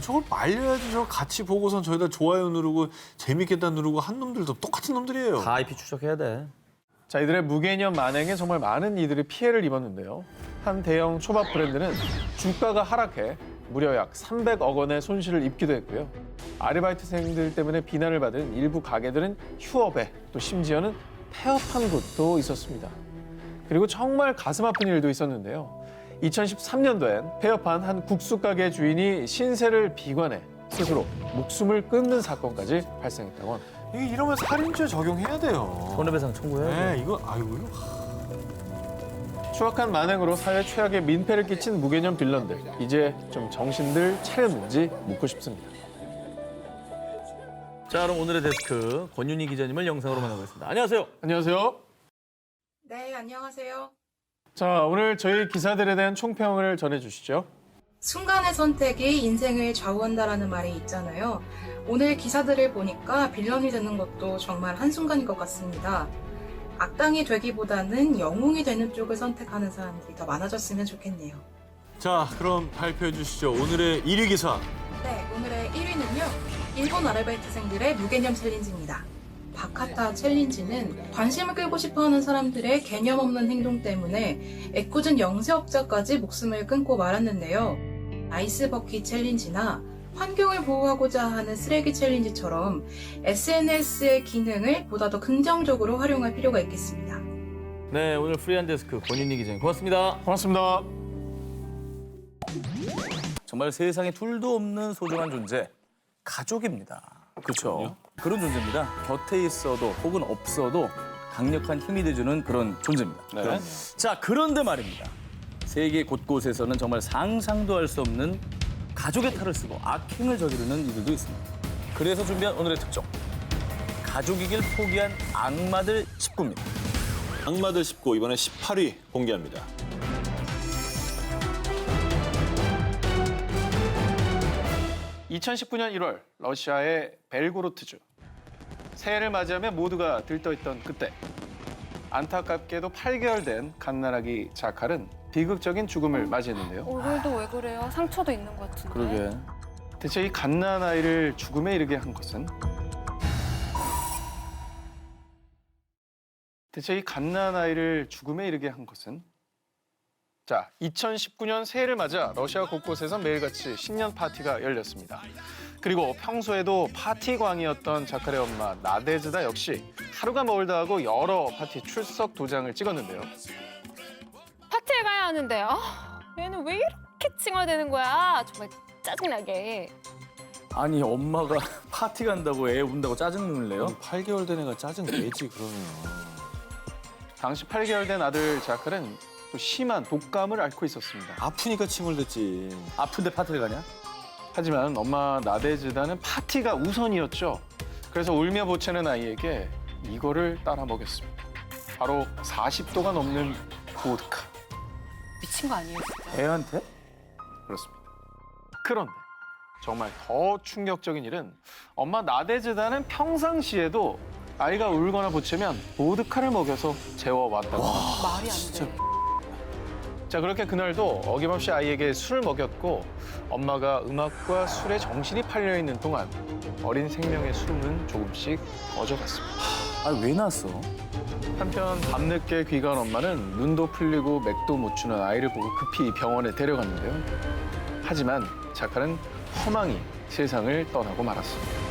저걸 말려야지. 저 같이 보고선 저희다 좋아요 누르고 재밌겠다 누르고 한 놈들도 똑같은 놈들이에요. 다 IP 추적해야 돼. 자, 이들의 무개념 만행에 정말 많은 이들이 피해를 입었는데요. 한 대형 초밥 브랜드는 주가가 하락해 무려 약 300억 원의 손실을 입기도 했고요. 아르바이트생들 때문에 비난을 받은 일부 가게들은 휴업에 또 심지어는 폐업한 곳도 있었습니다. 그리고 정말 가슴 아픈 일도 있었는데요. 2013년도엔 폐업한 한 국수 가게 주인이 신세를 비관해 스스로 목숨을 끊는 사건까지 발생했다고 합니다. 이게 이러면 살인죄 적용해야 돼요. 손해배상 청구해야 돼. 네, 이거 아이고 이거. 추악한 만행으로 사회 최악의 민폐를 끼친 무개념 빌런들. 이제 좀 정신들 차렸는지 묻고 싶습니다. 자 그럼 오늘의 데스크 권윤희 기자님을 영상으로 만나보겠습니다. 안녕하세요. 안녕하세요. 네, 안녕하세요. 자, 오늘 저희 기사들에 대한 총평을 전해주시죠. 순간의 선택이 인생을 좌우한다라는 말이 있잖아요. 오늘 기사들을 보니까 빌런이 되는 것도 정말 한순간인 것 같습니다. 악당이 되기보다는 영웅이 되는 쪽을 선택하는 사람들이 더 많아졌으면 좋겠네요. 자, 그럼 발표해 주시죠. 오늘의 1위 기사. 네, 오늘의 1위는요. 일본 아르바이트생들의 무개념 챌린지입니다. 바카타 챌린지는 관심을 끌고 싶어하는 사람들의 개념 없는 행동 때문에 애꿎은 영세업자까지 목숨을 끊고 말았는데요. 아이스 버킷 챌린지나 환경을 보호하고자 하는 쓰레기 챌린지처럼 SNS의 기능을 보다 더 긍정적으로 활용할 필요가 있겠습니다. 네 오늘 프리한 데스크 권윤희 기자님 고맙습니다. 고맙습니다. 정말 세상에 둘도 없는 소중한 존재, 가족입니다. 그렇죠? 그런 존재입니다. 곁에 있어도 혹은 없어도 강력한 힘이 돼주는 그런 존재입니다. 네. 자, 그런데 말입니다. 세계 곳곳에서는 정말 상상도 할 수 없는 가족의 탈을 쓰고 악행을 저지르는 이들도 있습니다. 그래서 준비한 오늘의 특종, 가족이길 포기한 악마들 19입니다. 악마들 19 이번에 18위 공개합니다. (2019년 1월) 러시아의 벨고로트주. 새해를 맞이하며 모두가 들떠있던 그때 안타깝게도 8개월 된 갓난아기 자칼은 비극적인 죽음을 맞이했는데요. 얼굴도 왜 그래요? 상처도 있는 것 같은데. 그러게. 대체 이 갓난아이를 죽음에 이르게 한 것은? 자, 2019년 새해를 맞아 러시아 곳곳에서 매일같이 신년 파티가 열렸습니다. 그리고 평소에도 파티광이었던 자칼의 엄마 나데즈다 역시 하루가 멀다 하고 여러 파티 출석 도장을 찍었는데요. 파티에 가야 하는데 얘는 왜 이렇게 칭얼대는 거야? 정말 짜증나게. 아니, 엄마가 파티 간다고 애 운다고 짜증을 내요? 8개월 된 애가 짜증 내지 그러면. 당시 8개월 된 아들 자칼은 또 심한 독감을 앓고 있었습니다. 아프니까 칭얼댔지. 아픈데 파티를 가냐? 하지만 엄마 나데즈다는 파티가 우선이었죠. 그래서 울며 보채는 아이에게 이거를 따라 먹였습니다. 바로 40도가 넘는 보드카. 미친 거 아니에요, 진짜? 애한테? 그렇습니다. 그런데 정말 더 충격적인 일은 엄마 나데즈다는 평상시에도 아이가 울거나 보채면 보드카를 먹여서 재워왔다고 합니다. 말이 안 돼. 자, 그렇게 그날도 어김없이 아이에게 술을 먹였고 엄마가 음악과 술에 정신이 팔려있는 동안 어린 생명의 숨은 조금씩 멎어갔습니다. 아, 왜 났어? 한편 밤늦게 귀가한 엄마는 눈도 풀리고 맥도 못 추는 아이를 보고 급히 병원에 데려갔는데요. 하지만 작가는 허망히 세상을 떠나고 말았습니다.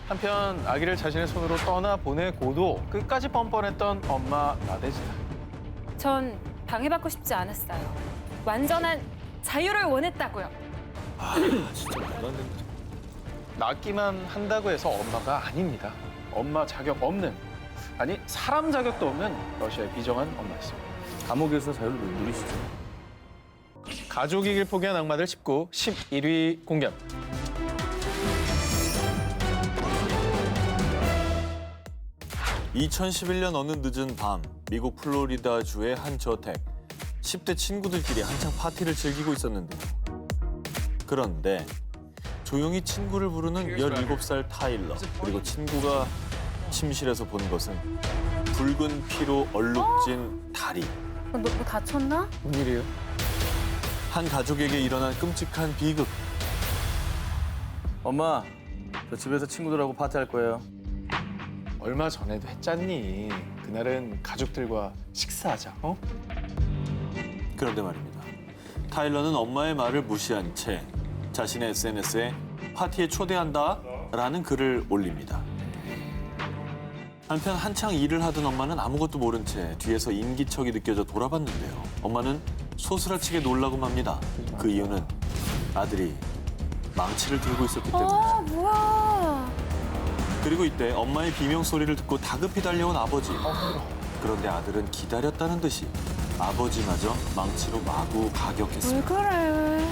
한편 아기를 자신의 손으로 떠나보내고도 끝까지 뻔뻔했던 엄마 나대지다. 전 방해받고 싶지 않았어요. 완전한 자유를 원했다고요. 진짜 말도 안 되는. 낳기만 한다고 해서 엄마가 아닙니다. 엄마 자격 없는, 아니 사람 자격도 없는 러시아의 비정한 엄마였습니다. 감옥에서 자유를 누리시죠. 가족이길 포기한 악마들 19, 11위 공개합니다. (2011년) 어느 늦은 밤 미국 플로리다주의 한 저택. 10대 친구들끼리 한창 파티를 즐기고 있었는데요. 그런데 조용히 친구를 부르는 17살 타일러. 그리고 친구가 침실에서 본 것은 붉은 피로 얼룩진 다리. 너 다쳤나? 뭔 일이에요? 한 가족에게 일어난 끔찍한 비극. 엄마, 저 집에서 친구들하고 파티할 거예요. 얼마 전에도 했잖니. 그날은 가족들과 식사하자. 어? 그런데 말입니다. 타일러는 엄마의 말을 무시한 채 자신의 SNS에 파티에 초대한다라는 글을 올립니다. 한편 한창 일을 하던 엄마는 아무것도 모른 채 뒤에서 인기척이 느껴져 돌아봤는데요. 엄마는 소스라치게 놀라고 맙니다. 그 이유는 아들이 망치를 들고 있었기 때문이죠. 뭐야. 그리고 이때 엄마의 비명 소리를 듣고 다급히 달려온 아버지. 그런데 아들은 기다렸다는 듯이 아버지마저 망치로 마구 가격했습니다. 그래.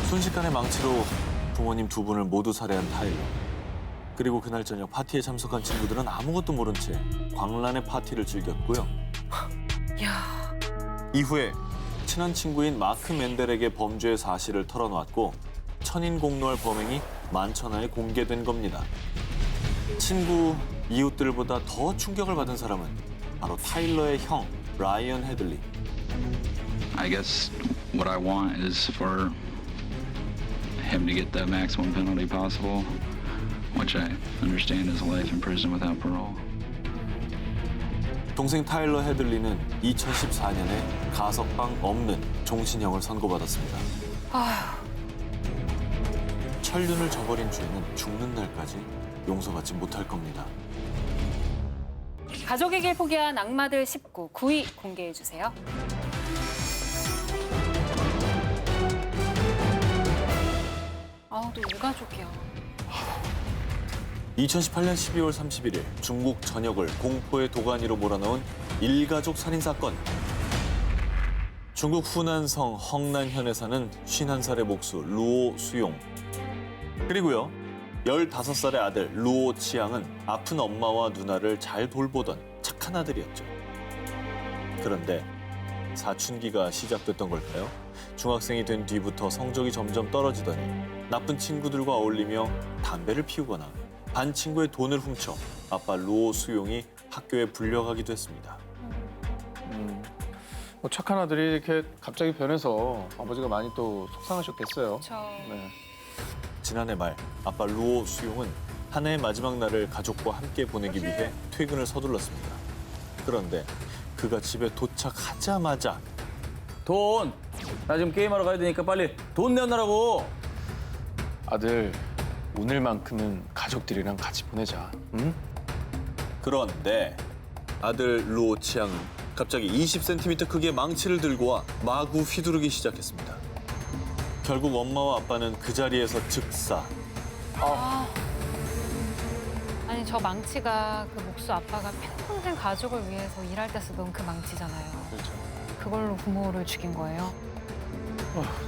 순식간에 망치로 부모님 두 분을 모두 살해한 타일러. 그리고 그날 저녁 파티에 참석한 친구들은 아무것도 모른 채 광란의 파티를 즐겼고요. 이후에 친한 친구인 마크 맨델에게 범죄의 사실을 털어놓았고 천인공노할 범행이 만천하에 공개된 겁니다. 친구, 이웃들보다 더 충격을 받은 사람은 바로 타일러의 형, 라이언 헤들리. I guess what I want is for him to get the maximum penalty possible, which I understand is life in prison without parole. 동생 타일러 헤들리는 2014년에 가석방 없는 종신형을 선고받았습니다. 천륜을 저버린 죄는 죽는 날까지 용서받지 못할 겁니다. 가족에게 포기한 악마들 19, 9위 공개해주세요. 또 일가족이야. 2018년 12월 31일 중국 전역을 공포의 도가니로 몰아넣은 일가족 살인사건. 중국 후난성 헝난현에 사는 51살의 목수 루오 수용. 그리고요, 15살의 아들 루오 치앙은 아픈 엄마와 누나를 잘 돌보던 착한 아들이었죠. 그런데 사춘기가 시작됐던 걸까요? 중학생이 된 뒤부터 성적이 점점 떨어지더니 나쁜 친구들과 어울리며 담배를 피우거나 반 친구의 돈을 훔쳐 아빠 루오 수용이 학교에 불려가기도 했습니다. 뭐 착한 아들이 이렇게 갑자기 변해서 아버지가 많이 또 속상하셨겠어요. 네. 지난해 말 아빠 루오 수용은 한 해의 마지막 날을 가족과 함께 보내기 위해 퇴근을 서둘렀습니다. 그런데 그가 집에 도착하자마자 돈! 나 지금 게임하러 가야 되니까 빨리 돈 내놔라고! 아들, 오늘만큼은 가족들이랑 같이 보내자. 응? 그런데 아들 루오 치앙은 갑자기 20cm 크기의 망치를 들고 와 마구 휘두르기 시작했습니다. 결국 엄마와 아빠는 그 자리에서 즉사. 아니 저 망치가 그 목수 아빠가 평생 가족을 위해서 일할 때 쓰던 그 망치잖아요. 그렇죠. 그걸로 부모를 죽인 거예요.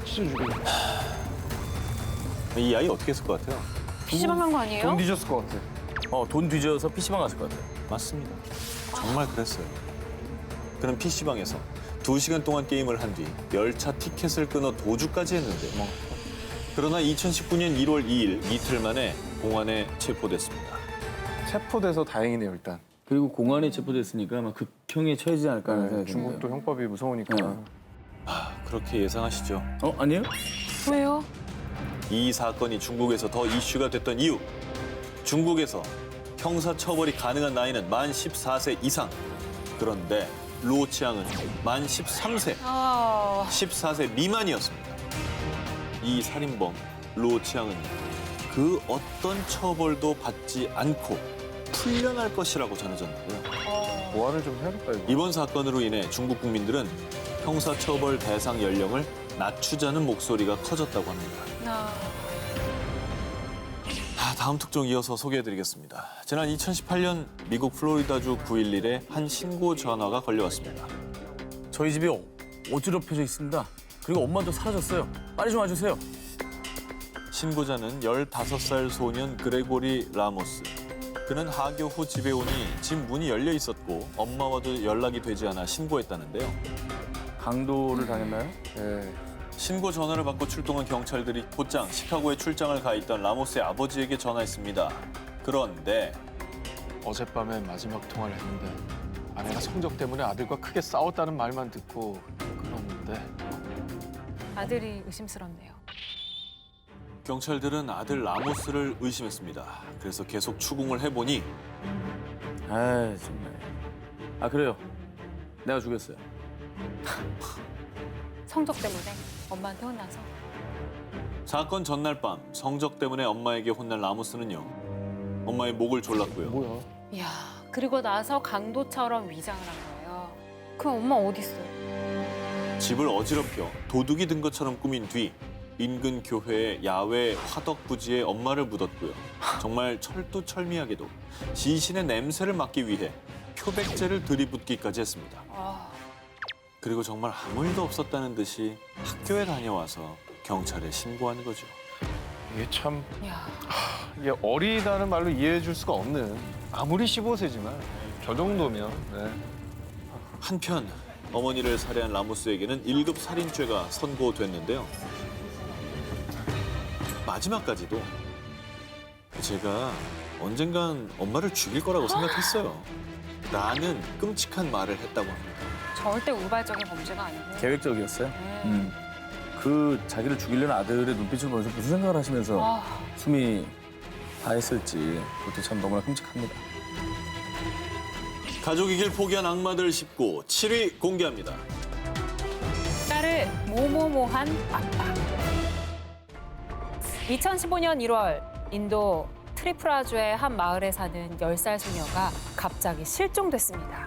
진짜 죽이네. 이 아이 어떻게 했을 것 같아요? PC방 간 거 아니에요? 돈 뒤졌을 것 같아. 돈 뒤져서 PC방 갔을 것 같아요. 맞습니다. 정말 그랬어요. 그는 PC방에서 2시간 동안 게임을 한 뒤 열차 티켓을 끊어 도주까지 했는데요. 그러나 2019년 1월 2일 이틀 만에 공안에 체포됐습니다. 체포돼서 다행이네요, 일단. 그리고 공안에 체포됐으니까 아마 극형에 처해지지 않을까 하는 생각이 듭니다. 중국도 형법이 무서우니까. 네. 그렇게 예상하시죠? 아니에요? 왜요? 이 사건이 중국에서 더 이슈가 됐던 이유. 중국에서 형사처벌이 가능한 나이는 만 14세 이상. 그런데 루오치앙은 만 13세, 14세 미만이었습니다. 이 살인범 루오치앙은 그 어떤 처벌도 받지 않고 풀려날 것이라고 전해졌는데요. 보완을 좀 해야겠다, 이거. 이번 사건으로 인해 중국 국민들은 형사처벌 대상 연령을 낮추자는 목소리가 커졌다고 합니다. 다음 특종 이어서 소개해드리겠습니다. 지난 2018년 미국 플로리다주 911에 한 신고 전화가 걸려왔습니다. 저희 집이 어지럽혀져 있습니다. 그리고 엄마도 사라졌어요. 빨리 좀 와주세요. 신고자는 15살 소년 그레고리 라모스. 그는 하교 후 집에 오니 집 문이 열려 있었고 엄마와도 연락이 되지 않아 신고했다는데요. 강도를 당했나요? 네. 신고 전화를 받고 출동한 경찰들이 곧장 시카고에 출장을 가 있던 라모스의 아버지에게 전화했습니다. 그런데 어젯밤에 마지막 통화를 했는데 아내가 성적 때문에 아들과 크게 싸웠다는 말만 듣고 그러는데 아들이 의심스럽네요. 경찰들은 아들 라모스를 의심했습니다. 그래서 계속 추궁을 해보니 아 정말. 그래요. 내가 죽였어요. 성적 때문에 엄마한테 혼나서. 사건 전날 밤 성적 때문에 엄마에게 혼난 라모스는요. 엄마의 목을 졸랐고요. 뭐야? 이야, 그리고 나서 강도처럼 위장을 한 거예요. 그럼 엄마 어디 있어요? 집을 어지럽혀 도둑이 든 것처럼 꾸민 뒤 인근 교회의 야외 화덕 부지에 엄마를 묻었고요. 정말 철두철미하게도 시신의 냄새를 막기 위해 표백제를 들이붓기까지 했습니다. 그리고 정말 아무 일도 없었다는 듯이 학교에 다녀와서 경찰에 신고한 거죠. 이게 참 이야. 이게 어리다는 말로 이해해 줄 수가 없는, 아무리 15세지만 저 정도면. 네. 한편 어머니를 살해한 라모스에게는 1급 살인죄가 선고됐는데요. 마지막까지도 제가 언젠간 엄마를 죽일 거라고 생각했어요. 라는 끔찍한 말을 했다고 합니다. 절대 우발적인 범죄가 아니고. 계획적이었어요. 네. 그 자기를 죽이려는 아들의 눈빛을 보면서 무슨 생각을 하시면서 숨이 다했을지 그것도 참 너무나 끔찍합니다. 가족이길 포기한 악마들 19 7위 공개합니다. 딸을 모모모한 아빠. 2015년 1월 인도 트리푸라주의 한 마을에 사는 10살 소녀가 갑자기 실종됐습니다.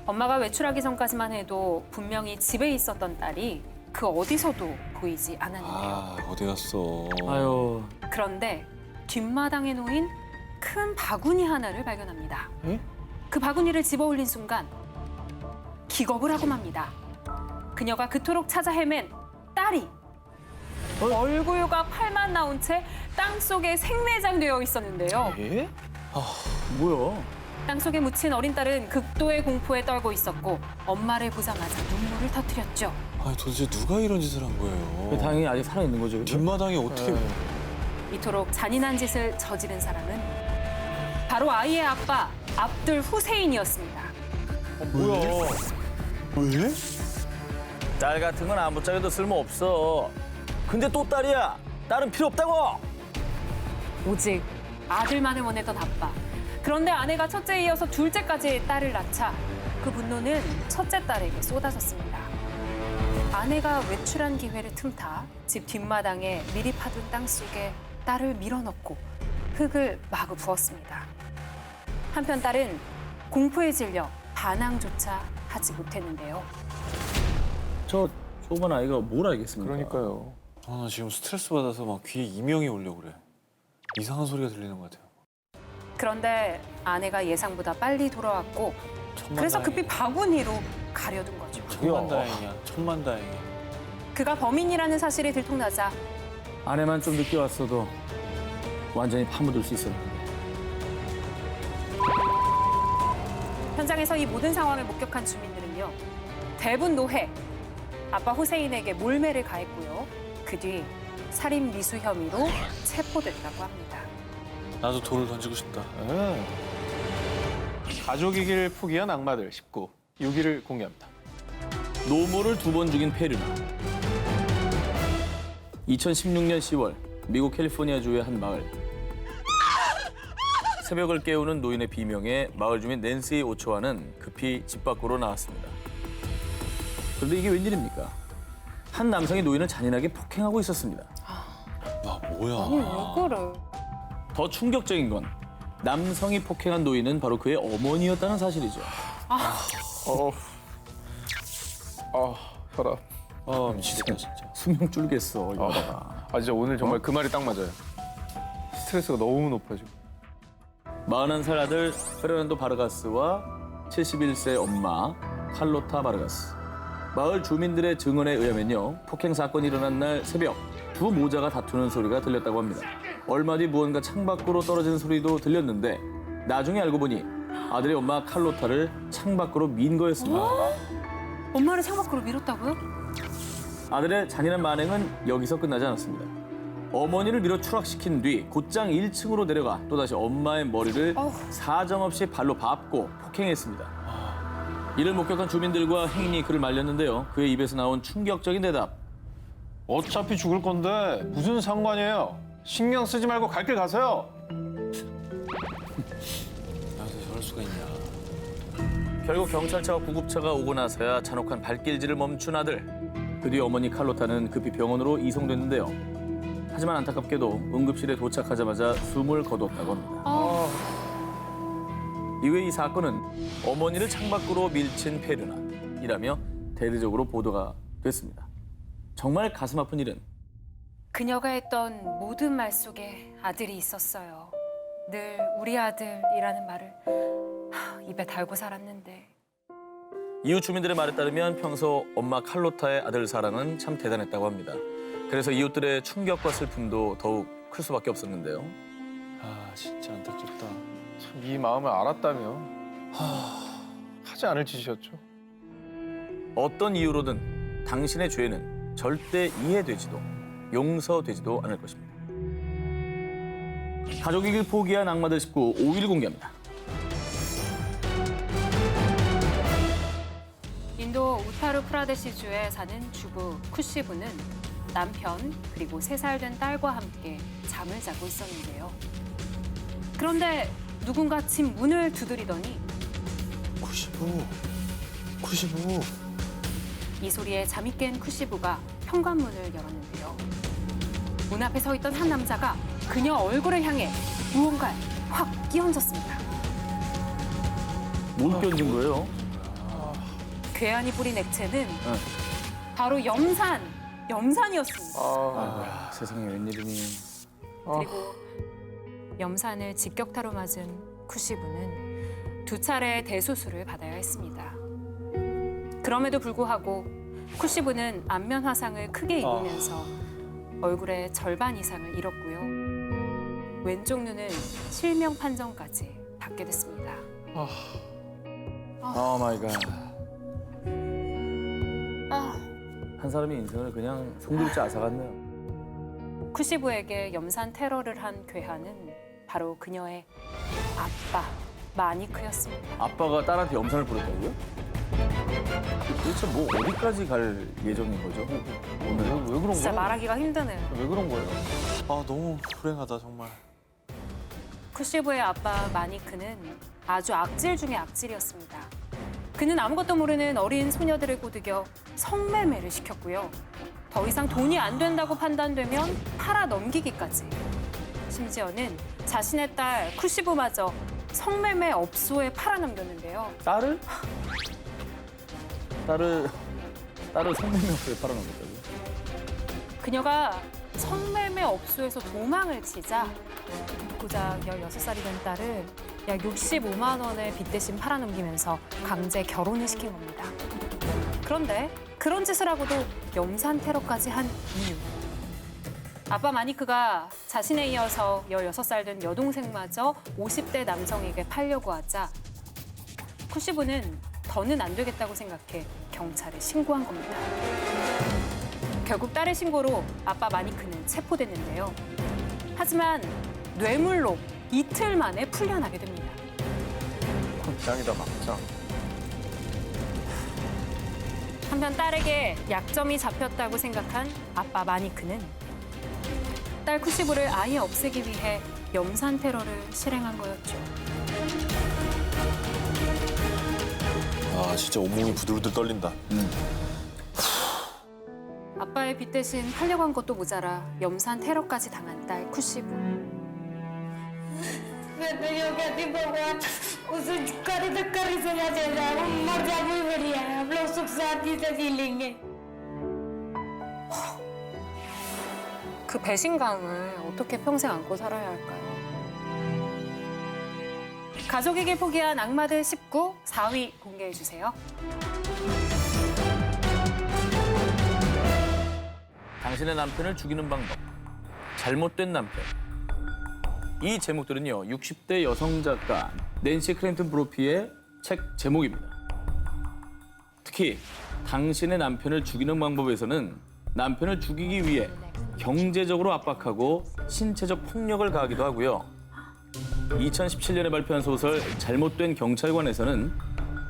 엄마가 외출하기 전까지만 해도 분명히 집에 있었던 딸이 그 어디서도 보이지 않았는데요. 어디 갔어? 아유. 그런데 뒷마당에 놓인 큰 바구니 하나를 발견합니다. 그 바구니를 집어올린 순간 기겁을 하고 맙니다. 그녀가 그토록 찾아 헤맨 딸이 얼굴과 팔만 나온 채 땅속에 생매장되어 있었는데요. 예? 뭐야? 땅속에 묻힌 어린 딸은 극도의 공포에 떨고 있었고 엄마를 보자마자 눈물을 터뜨렸죠. 도대체 누가 이런 짓을 한 거예요? 당연히 아직 살아있는 거죠. 그죠? 뒷마당에 어떻게... 이토록 잔인한 짓을 저지른 사람은 바로 아이의 아빠 압둘 후세인이었습니다. 뭐야? 왜? 딸 같은 건 아무짝에도 쓸모없어. 근데 또 딸이야. 딸은 필요 없다고. 오직 아들만을 원했던 아빠. 그런데 아내가 첫째에 이어서 둘째까지 딸을 낳자 그 분노는 첫째 딸에게 쏟아졌습니다. 아내가 외출한 기회를 틈타 집 뒷마당에 미리 파둔 땅 속에 딸을 밀어넣고 흙을 마구 부었습니다. 한편 딸은 공포에 질려 반항조차 하지 못했는데요. 저 조그만 아이가 뭘 알겠습니까? 그러니까요. 나 지금 스트레스 받아서 막 귀에 이명이 오려고 그래. 이상한 소리가 들리는 것 같아요. 그런데 아내가 예상보다 빨리 돌아왔고 그래서 급히 바구니로 가려둔 거죠. 천만다행이야. 천만다행이야. 그가 범인이라는 사실이 들통나자 아내만 좀 늦게 왔어도 완전히 파묻을 수 있었는데. 현장에서 이 모든 상황을 목격한 주민들은요. 대분노해 아빠 후세인에게 몰매를 가했고요. 그 뒤 살인 미수 혐의로 체포됐다고 합니다. 나도 돌을 던지고 싶다. 가족이길 포기한 악마들 19, 6위를 공개합니다. 노모를 2번 죽인 페르나. 2016년 10월 미국 캘리포니아주의 한 마을. 새벽을 깨우는 노인의 비명에 마을 주민 낸시 오초아는 급히 집 밖으로 나왔습니다. 그런데 이게 웬일입니까? 한 남성이 노인을 잔인하게 폭행하고 있었습니다. 와, 뭐야. 아니, 왜 그래? 더 충격적인 건 남성이 폭행한 노인은 바로 그의 어머니였다는 사실이죠. 혈압. 미치겠다, 진짜. 수명 줄겠어, 이거. 진짜 오늘 정말 그 말이 딱 맞아요. 스트레스가 너무 높아지고. 41살 아들 페르난도 바르가스와 71세 엄마 칼로타 바르가스. 마을 주민들의 증언에 의하면요, 폭행 사건이 일어난 날 새벽 두 모자가 다투는 소리가 들렸다고 합니다. 얼마 뒤 무언가 창밖으로 떨어지는 소리도 들렸는데 나중에 알고 보니 아들의 엄마 칼로타를 창밖으로 민 거였습니다. 엄마를 창밖으로 밀었다고요? 아들의 잔인한 만행은 여기서 끝나지 않았습니다. 어머니를 밀어 추락시킨 뒤 곧장 1층으로 내려가 또다시 엄마의 머리를 사정없이 발로 밟고 폭행했습니다. 이를 목격한 주민들과 행인이 그를 말렸는데요. 그의 입에서 나온 충격적인 대답. 어차피 죽을 건데 무슨 상관이에요? 신경 쓰지 말고 갈 길 가세요. 나도 저럴 수가 있냐. 결국 경찰차와 구급차가 오고 나서야 잔혹한 발길질을 멈춘 아들. 드디어 어머니 칼로타는 급히 병원으로 이송됐는데요. 하지만 안타깝게도 응급실에 도착하자마자 숨을 거뒀다고 합니다. 이후에 이 사건은 어머니를 창밖으로 밀친 페르나이라며 대대적으로 보도가 됐습니다. 정말 가슴 아픈 일은 그녀가 했던 모든 말 속에 아들이 있었어요. 늘 우리 아들이라는 말을 입에 달고 살았는데. 이웃 주민들의 말에 따르면 평소 엄마 칼로타의 아들 사랑은 참 대단했다고 합니다. 그래서 이웃들의 충격과 슬픔도 더욱 클 수밖에 없었는데요. 아, 진짜 안타깝다. 참 이 마음을 알았다면 하지 않을 짓이었죠. 어떤 이유로든 당신의 죄는 절대 이해되지도 용서되지도 않을 것입니다. 가족이길 포기한 악마들 19, 5위를 공개합니다. 인도 우타르 프라데시주에 사는 주부 쿠시부는 남편 그리고 3살 된 딸과 함께 잠을 자고 있었는데요. 그런데 누군가 집 문을 두드리더니 95. 이 소리에 잠이 깬 쿠시부가 현관문을 열었는데요. 문 앞에 서 있던 한 남자가 그녀 얼굴을 향해 무언가를 확 끼얹었습니다. 뭘 끼얹은 거예요? 괴한이 뿌린 액체는 바로 염산이었습니다. 아, 세상에 웬일이니. 그리고 염산을 직격타로 맞은 쿠시부는 2차례 대수술을 받아야 했습니다. 그럼에도 불구하고 쿠시부는 안면 화상을 크게 입으면서 얼굴의 절반 이상을 잃었고요. 왼쪽 눈은 실명 판정까지 받게 됐습니다. 오 마이 갓. 한 사람의 인생을 그냥 송두리째 앗아갔네요. 쿠시부에게 염산 테러를 한 괴한은 바로 그녀의 아빠 마니크였습니다. 아빠가 딸한테 염산을 뿌렸다고요? 도대체 뭐 어디까지 갈 예정인 거죠? 왜 그런 진짜 거야? 말하기가 힘드네요. 왜 그런 거예요? 아, 너무 불행하다, 정말. 쿠시부의 아빠 마니크는 아주 악질 중의 악질이었습니다. 그는 아무것도 모르는 어린 소녀들을 꼬드겨 성매매를 시켰고요. 더 이상 돈이 안 된다고 판단되면 팔아 넘기기까지. 심지어는 자신의 딸 쿠시부마저 성매매 업소에 팔아넘겼는데요. 딸을 성매매 업소에 팔아넘겼다고요? 그녀가 성매매 업소에서 도망을 치자 고작 16살이 된 딸을 약 65만 원의 빚 대신 팔아넘기면서 강제 결혼을 시킨 겁니다. 그런데 그런 짓을 하고도 염산 테러까지 한 이유. 아빠 마니크가 자신에 이어서 16살 된 여동생마저 50대 남성에게 팔려고 하자 쿠시부는 더는 안 되겠다고 생각해 경찰에 신고한 겁니다. 결국 딸의 신고로 아빠 마니크는 체포됐는데요. 하지만 뇌물로 이틀 만에 풀려나게 됩니다. 막장이다, 막장. 한편 딸에게 약점이 잡혔다고 생각한 아빠 마니크는 딸 쿠시부를 아예 없애기 위해 염산 테러를 실행한 거였죠. 아 진짜 온몸이 부들부들 떨린다. 아빠의 빚 대신 하려고 한 것도 모자라 염산 테러까지 당한 딸 쿠시부. 그 배신감을 어떻게 평생 안고 살아야 할까요? 가족에게 포기한 악마들 19, 4위 공개해주세요. 당신의 남편을 죽이는 방법. 잘못된 남편. 이 제목들은요, 60대 여성 작가 낸시 클린턴 브로피의 책 제목입니다. 특히 당신의 남편을 죽이는 방법에서는 남편을 죽이기 위해 경제적으로 압박하고 신체적 폭력을 가하기도 하고요. 2017년에 발표한 소설 잘못된 경찰관에서는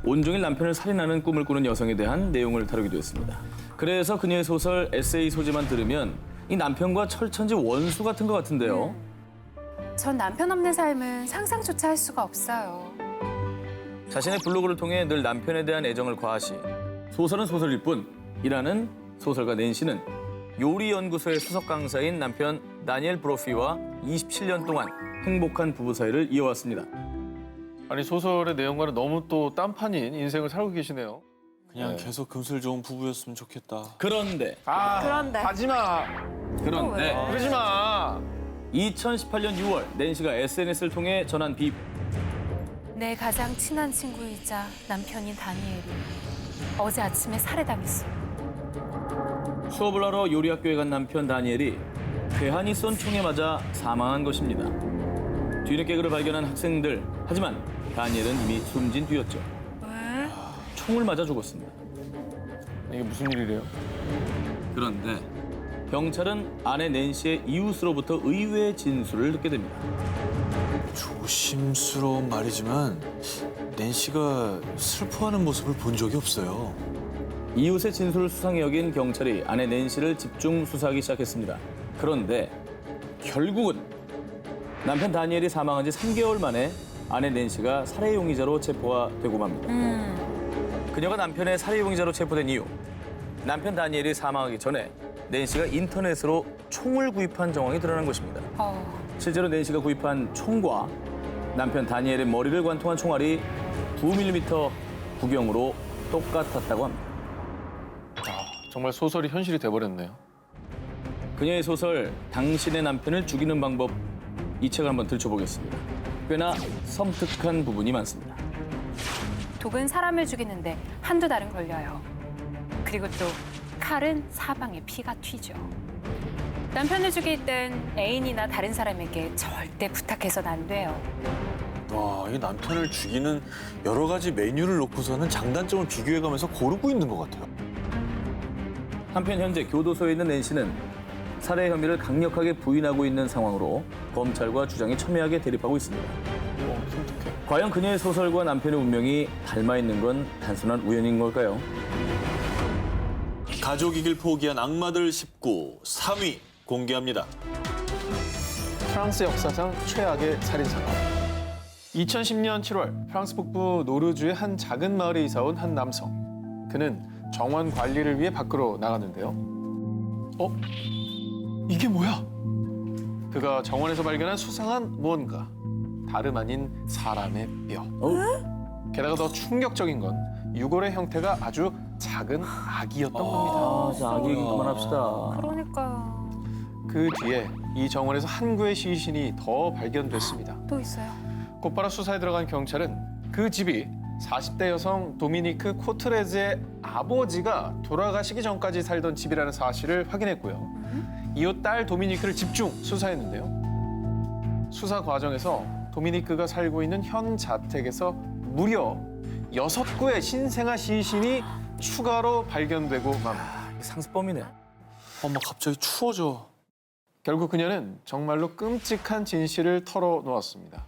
온종일 남편을 살인하는 꿈을 꾸는 여성에 대한 내용을 다루기도 했습니다. 그래서 그녀의 소설, 에세이 소재만 들으면 이 남편과 철천지 원수 같은 것 같은데요. 전 남편 없는 삶은 상상조차 할 수가 없어요. 자신의 블로그를 통해 늘 남편에 대한 애정을 과시, 소설은 소설일 뿐이라는 소설가 낸시는 요리연구소의 수석 강사인 남편 다니엘 브로피와 27년 동안 행복한 부부 사이를 이어왔습니다. 아니, 소설의 내용과는 너무 또 딴판인 인생을 살고 계시네요. 그냥 계속 금슬 좋은 부부였으면 좋겠다. 그런데 하지 마. 그런데 그러지 마. 2018년 6월 낸시가 SNS를 통해 전한 비밀. 내 가장 친한 친구이자 남편인 다니엘이 어제 아침에 살해당했어. 수업을 하러 요리학교에 간 남편 다니엘이 괴한이 쏜 총에 맞아 사망한 것입니다. 뒤늦게 그를 발견한 학생들. 하지만 다니엘은 이미 숨진 뒤였죠. 총을 맞아 죽었습니다. 이게 무슨 일이래요? 그런데 경찰은 아내 낸시의 이웃으로부터 의외의 진술을 듣게 됩니다. 조심스러운 말이지만 낸시가 슬퍼하는 모습을 본 적이 없어요. 이웃의 진술을 수상히 여긴 경찰이 아내 낸시를 집중 수사하기 시작했습니다. 그런데 결국은 남편 다니엘이 사망한 지 3개월 만에 아내 낸시가 살해 용의자로 체포가 되고 맙니다. 그녀가 남편의 살해 용의자로 체포된 이유. 남편 다니엘이 사망하기 전에 낸시가 인터넷으로 총을 구입한 정황이 드러난 것입니다. 실제로 낸시가 구입한 총과 남편 다니엘의 머리를 관통한 총알이 9mm 구경으로 똑같았다고 합니다. 정말 소설이 현실이 돼버렸네요. 그녀의 소설 당신의 남편을 죽이는 방법, 이 책을 한번 들춰보겠습니다. 꽤나 섬뜩한 부분이 많습니다. 독은 사람을 죽이는데 한두 달은 걸려요. 그리고 또 칼은 사방에 피가 튀죠. 남편을 죽일 땐 애인이나 다른 사람에게 절대 부탁해서는 안 돼요. 와, 이 남편을 죽이는 여러 가지 메뉴를 놓고서는 장단점을 비교해가면서 고르고 있는 것 같아요. 한편 현재 교도소에 있는 낸시는 살해 혐의를 강력하게 부인하고 있는 상황으로 검찰과 주장이 첨예하게 대립하고 있습니다. 섬뜩해. 과연 그녀의 소설과 남편의 운명이 닮아 있는 건 단순한 우연인 걸까요? 가족이길 포기한 악마들 19, 3위 공개합니다. 프랑스 역사상 최악의 살인사건. 2010년 7월 프랑스 북부 노르주의 한 작은 마을에 이사온 한 남성. 그는 정원 관리를 위해 밖으로 나갔는데요. 이게 뭐야? 그가 정원에서 발견한 수상한 무언가. 다름 아닌 사람의 뼈. 게다가 더 충격적인 건 유골의 형태가 아주 작은 아기였던 겁니다. 자, 아기 얘기 그만합시다. 그러니까요. 그 뒤에 이 정원에서 한 구의 시신이 더 발견됐습니다. 또 있어요. 곧바로 수사에 들어간 경찰은 그 집이 40대 여성 도미니크 코트레즈의 아버지가 돌아가시기 전까지 살던 집이라는 사실을 확인했고요. 이후 딸 도미니크를 집중 수사했는데요. 수사 과정에서 도미니크가 살고 있는 현 자택에서 무려 6구의 신생아 시신이 추가로 발견되고 맙니다. 상습범이네. 막 갑자기 추워져. 결국 그녀는 정말로 끔찍한 진실을 털어놓았습니다.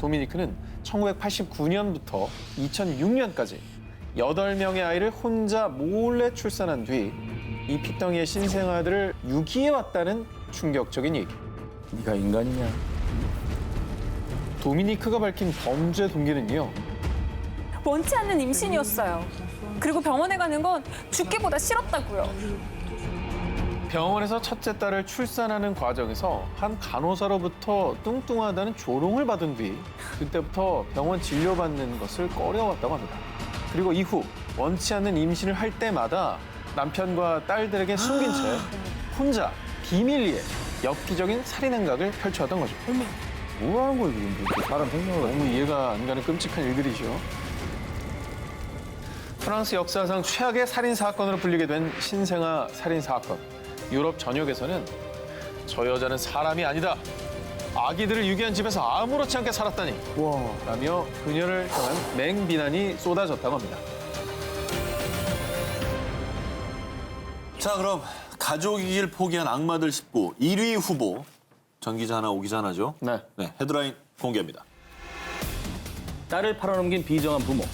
도미니크는 1989년부터 2006년까지 8명의 아이를 혼자 몰래 출산한 뒤 이 핏덩이의 신생아들을 유기해왔다는 충격적인 얘기. 네가 인간이냐? 도미니크가 밝힌 범죄 동기는요. 원치 않는 임신이었어요. 그리고 병원에 가는 건 죽기보다 싫었다고요. 병원에서 첫째 딸을 출산하는 과정에서 한 간호사로부터 뚱뚱하다는 조롱을 받은 뒤 그때부터 병원 진료받는 것을 꺼려왔다고 합니다. 그리고 이후 원치 않는 임신을 할 때마다 남편과 딸들에게 숨긴 채 혼자 비밀리에 엽기적인 살인 행각을 펼쳐왔던 거죠. 뭐 하는 거야, 지금? 사람 생명을. 너무 이해가 안 가는 끔찍한 일들이죠. 프랑스 역사상 최악의 살인 사건으로 불리게 된 신생아 살인 사건. 유럽 전역에서는 저 여자는 사람이 아니다. 아기들을 유기한 집에서 아무렇지 않게 살았다니. 라며 그녀를 향한 맹비난이 쏟아졌다고 합니다. 자, 그럼 가족이길 포기한 악마들 19 1위 후보 전 기자 하나, 오 기자 하나죠? 네. 네, 헤드라인 공개합니다. 딸을 팔아넘긴 비정한 부모.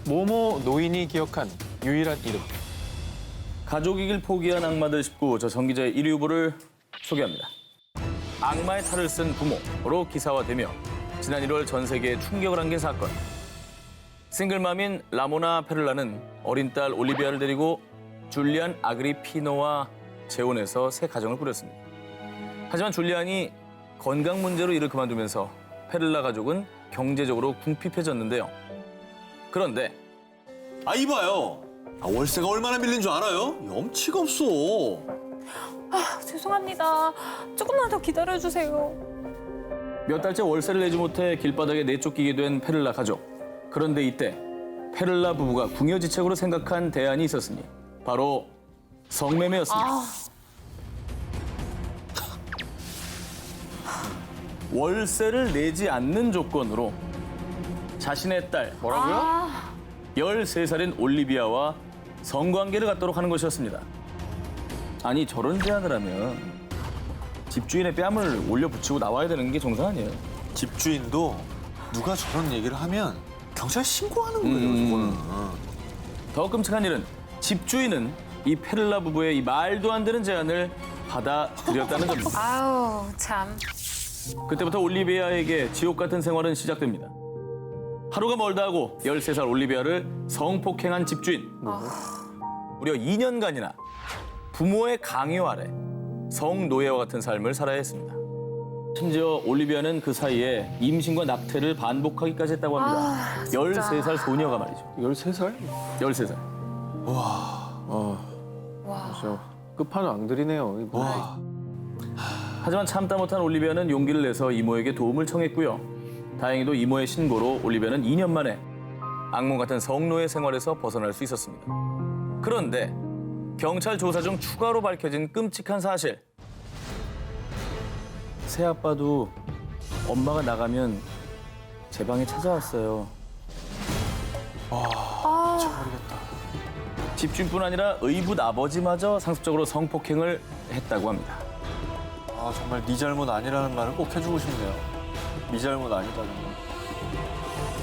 모모 노인이 기억한 유일한 이름. 가족이길 포기한 악마들 19, 저 정 기자의 1위 후보를 소개합니다. 악마의 탈을 쓴 부모로 기사화되며 지난 1월 전 세계에 충격을 안긴 사건. 싱글맘인 라모나 페를라는 어린 딸 올리비아를 데리고 줄리안 아그리피노와 재혼해서 새 가정을 꾸렸습니다. 하지만 줄리안이 건강 문제로 일을 그만두면서 페를라 가족은 경제적으로 궁핍해졌는데요. 그런데 이봐요. 월세가 얼마나 밀린 줄 알아요? 염치가 없어. 죄송합니다. 조금만 더 기다려주세요. 몇 달째 월세를 내지 못해 길바닥에 내쫓기게 된 페를라 가족. 그런데 이때 페를라 부부가 궁여지책으로 생각한 대안이 있었으니 바로 성매매였습니다. 월세를 내지 않는 조건으로 자신의 딸 뭐라고요? 13살인 올리비아와 성관계를 갖도록 하는 것이었습니다. 아니 저런 제안을 하면 집주인의 뺨을 올려붙이고 나와야 되는 게 정상 아니에요? 집주인도 누가 저런 얘기를 하면 경찰에 신고하는 거예요, 저거는. 더 끔찍한 일은 집주인은 이 페를라 부부의 이 말도 안 되는 제안을 받아들였다는 점입니다. 아우, 참. 그때부터 올리비아에게 지옥 같은 생활은 시작됩니다. 하루가 멀다 하고 13살 올리비아를 성폭행한 집주인. 무려 2년간이나 부모의 강요 아래 성노예와 같은 삶을 살아야 했습니다. 심지어 올리비아는 그 사이에 임신과 낙태를 반복하기까지 했다고 합니다. 13살 소녀가 말이죠. 13살? 13살. 진짜 끝판왕들이네요. 이거. 하지만 참다 못한 올리비아는 용기를 내서 이모에게 도움을 청했고요. 다행히도 이모의 신고로 올리비아는 2년 만에 악몽 같은 성노예 생활에서 벗어날 수 있었습니다. 그런데 경찰 조사 중 추가로 밝혀진 끔찍한 사실. 새아빠도 엄마가 나가면 제 방에 찾아왔어요. 집주인뿐 아니라 의붓 아버지마저 상습적으로 성폭행을 했다고 합니다. 정말 네 잘못 아니라는 말을 꼭 해주고 싶네요. 네 잘못 아니다는 거.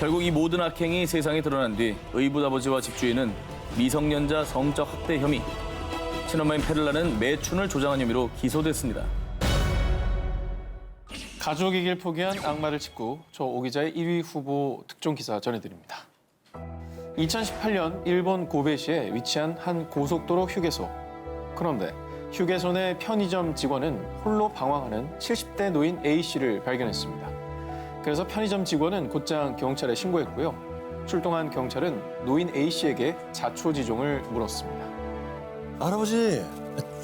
결국 이 모든 악행이 세상에 드러난 뒤 의붓 아버지와 집주인은 미성년자 성적 학대 혐의, 친엄마인 페를라는 매춘을 조장한 혐의로 기소됐습니다. 가족이길 포기한 악마를 짚고 저 오 기자의 1위 후보 특종 기사 전해드립니다. 2018년 일본 고베시에 위치한 한 고속도로 휴게소. 그런데 휴게소 내 편의점 직원은 홀로 방황하는 70대 노인 A씨를 발견했습니다. 그래서 편의점 직원은 곧장 경찰에 신고했고요. 출동한 경찰은 노인 A씨에게 자초지종을 물었습니다. 할아버지,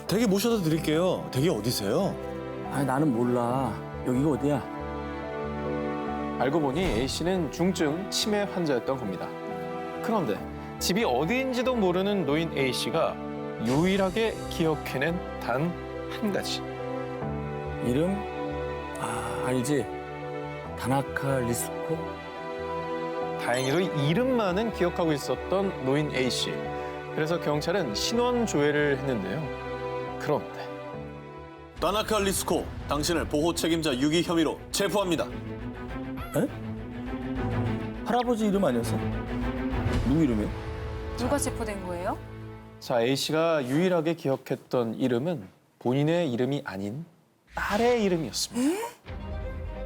댁에 모셔다 드릴게요. 댁이 어디세요? 나는 몰라. 여기가 어디야? 알고 보니 A씨는 중증 치매 환자였던 겁니다. 그런데 집이 어디인지도 모르는 노인 A씨가 유일하게 기억해낸 단 한 가지. 이름? 알지. 다나카 리스코? 다행히도 이름만은 기억하고 있었던 노인 A씨. 그래서 경찰은 신원 조회를 했는데요. 그런데 다나카 리스코 당신을 보호 책임자 유기 혐의로 체포합니다. 에? 할아버지 이름 아니었어? 누구 이름이에요? 누가 체포된 거예요? 자, A씨가 유일하게 기억했던 이름은 본인의 이름이 아닌 딸의 이름이었습니다.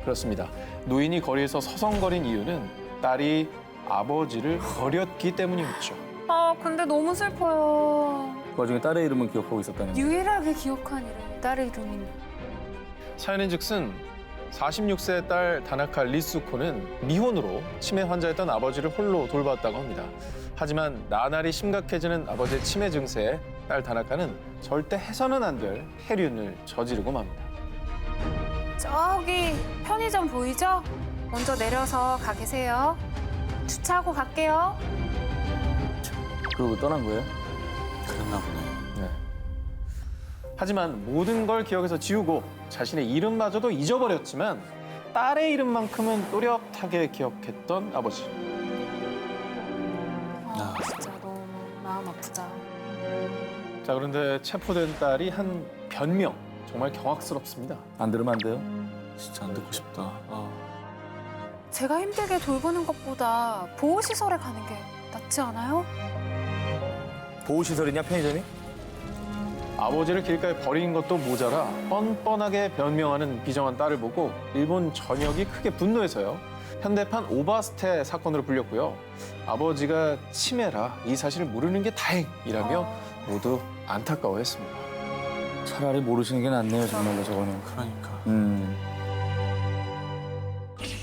그렇습니다. 노인이 거리에서 서성거린 이유는 딸이 아버지를 버렸기 때문이었죠. 아, 근데 너무 슬퍼요. 그 와중에 딸의 이름은 기억하고 있었다는. 유일하게 기억한 이름이 딸의 이름인데. 사연인즉슨 46세 딸 다나카 리스코는 미혼으로 치매 환자였던 아버지를 홀로 돌봤다고 합니다. 하지만 나날이 심각해지는 아버지의 치매 증세에 딸 다나카는 절대 해서는 안 될 해륜을 저지르고 맙니다. 저기 편의점 보이죠? 먼저 내려서 가 계세요. 주차하고 갈게요. 그러고 떠난 거예요? 그랬나 보네. 네. 하지만 모든 걸 기억해서 지우고 자신의 이름마저도 잊어버렸지만 딸의 이름만큼은 또렷하게 기억했던 아버지. 아, 진짜 너무 마음 아프다. 자, 그런데 체포된 딸이 한 변명, 정말 경악스럽습니다. 안 들으면 안 돼요? 진짜 안 듣고 싶다. 아. 제가 힘들게 돌보는 것보다 보호시설에 가는 게 낫지 않아요? 보호시설이냐 편의점이? 아버지를 길가에 버린 것도 모자라 뻔뻔하게 변명하는 비정한 딸을 보고 일본 전역이 크게 분노해서요. 현대판 오바스테 사건으로 불렸고요. 아버지가 치매라 이 사실을 모르는 게 다행이라며 모두 안타까워했습니다. 차라리 모르시는 게 낫네요 정말로 저거는. 그러니까.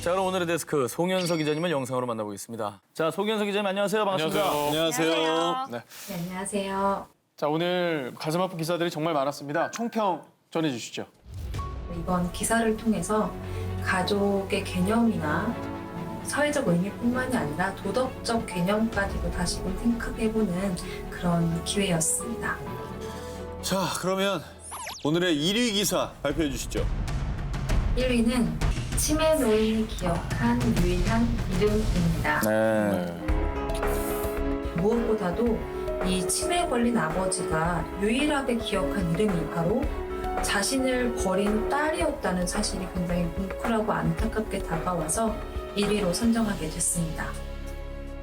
자 그럼 오늘의 데스크 송현석 기자님을 영상으로 만나보겠습니다. 자 송현석 기자님 안녕하세요. 반갑습니다. 안녕하세요. 네. 네, 안녕하세요. 자, 오늘 가슴 아픈 기사들이 정말 많았습니다. 총평 전해주시죠. 이번 기사를 통해서 가족의 개념이나 사회적 의미뿐만이 아니라 도덕적 개념까지도 다시금 생각해보는 그런 기회였습니다. 자, 그러면 오늘의 1위 기사 발표해 주시죠. 1위는 치매 노인이 기억한 유일한 이름입니다. 네. 무엇보다도 이 치매에 걸린 아버지가 유일하게 기억한 이름이 바로 자신을 버린 딸이었다는 사실이 굉장히 뭉클하고 안타깝게 다가와서 1위로 선정하게 됐습니다.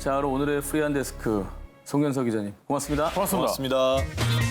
자 그럼 오늘의 프리한 데스크 송현석 기자님 고맙습니다. 고맙습니다. 고맙습니다.